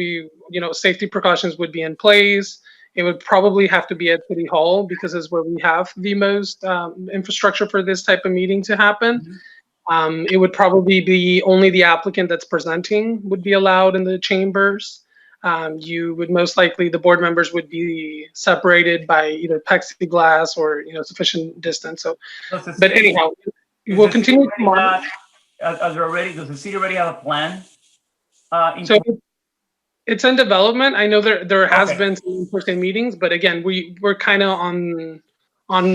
safety precautions would be in place. It would probably have to be at City Hall because it's where we have the most infrastructure for this type of meeting to happen. It would probably be only the applicant that's presenting would be allowed in the chambers. You would most likely, the board members would be separated by either plexiglass or sufficient distance. So, but anyhow, we'll continue to monitor. Does the city already have a plan? So it's in development. I know there has been some in-person meetings, but again, we're kind of on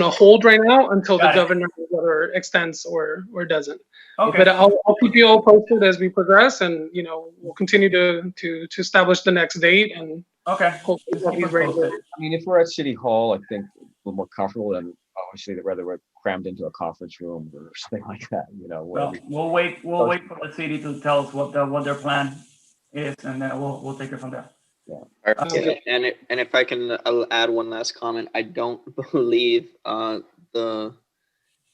a hold right now until the governor whether extends or doesn't. Okay. But I'll keep you all posted as we progress, and we'll continue to establish the next date, and hopefully we'll be ready. I mean, if we're at City Hall, I think a little more comfortable than obviously whether we're crammed into a conference room or something like that. Well, we'll wait for the city to tell us what their plan is, and then we'll take it from there. And if I can add one last comment, I don't believe the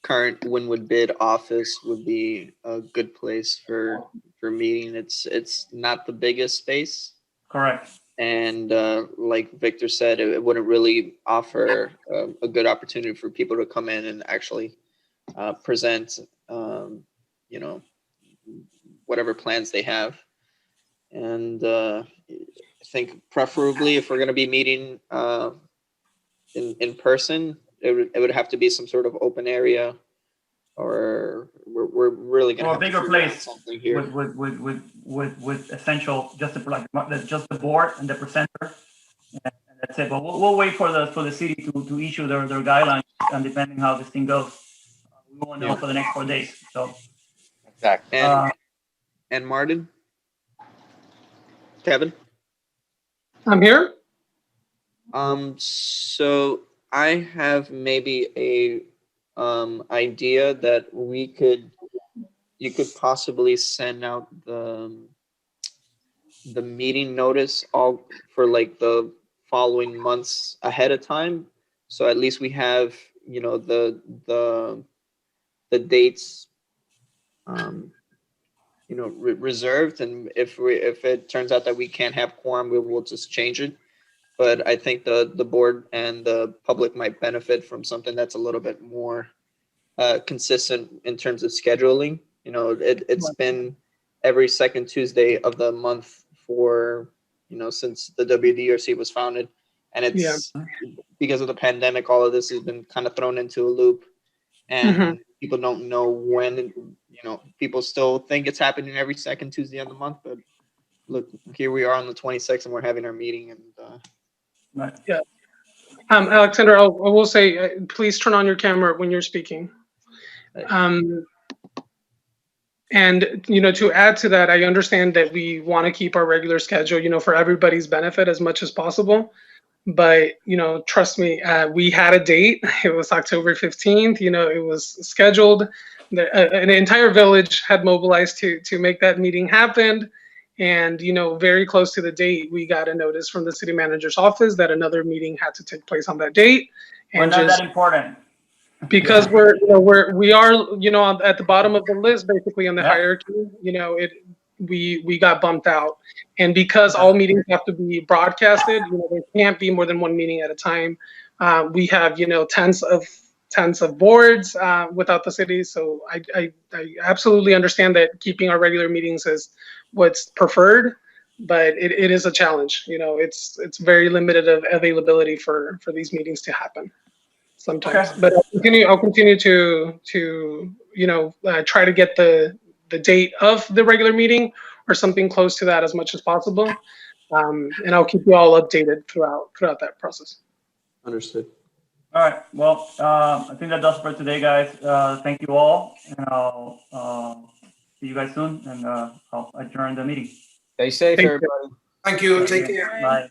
current Wynwood bid office would be a good place for meeting. It's not the biggest space. Correct. And like Victor said, it wouldn't really offer a good opportunity for people to come in and actually present, whatever plans they have. And I think preferably if we're going to be meeting in person, it would have to be some sort of open area, or we're really going to have a bigger to figure out place something here. with essential just the board and the presenter, and that's it. But we'll wait for the city to issue their guidelines, and depending how this thing goes, we won't know for the next 4 days. So exactly. And Martin, Kevin, I'm here. So I have maybe idea that you could possibly send out the meeting notice all for like the following months ahead of time. So at least we have, you know, the dates, you know, reserved. And if it turns out that we can't have quorum, we will just change it. But I think the board and the public might benefit from something that's a little bit more consistent in terms of scheduling. You know, it's been every second Tuesday of the month for, you know, since the WDRC was founded. And it's because of the pandemic, all of this has been kind of thrown into a loop, and people don't know when, you know, people still think it's happening every second Tuesday of the month. But look, here we are on the 26th and we're having our meeting. And Yeah. Alexander, I will say, please turn on your camera when you're speaking. And, you know, to add to that, I understand that we want to keep our regular schedule, you know, for everybody's benefit as much as possible. But, you know, trust me, we had a date. It was October 15th. You know, it was scheduled. An entire village had mobilized to make that meeting happen. And, you know, very close to the date, we got a notice from the city manager's office that another meeting had to take place on that date. We're And not just that important. because we are, you know, at the bottom of the list, basically on the hierarchy, you know, we got bumped out. And because all meetings have to be broadcasted, you know, there can't be more than one meeting at a time. We have, you know, tens of boards without the city. So I absolutely understand that keeping our regular meetings is what's preferred, but it is a challenge. You know, it's very limited of availability for these meetings to happen sometimes. But I'll continue to you know, try to get the date of the regular meeting or something close to that as much as possible. And I'll keep you all updated throughout that process. Understood. All right. Well, I think that does for today, guys. Thank you all, and I'll see you guys soon. And I'll adjourn the meeting. Stay safe, everybody. Thank you. Take care. Bye.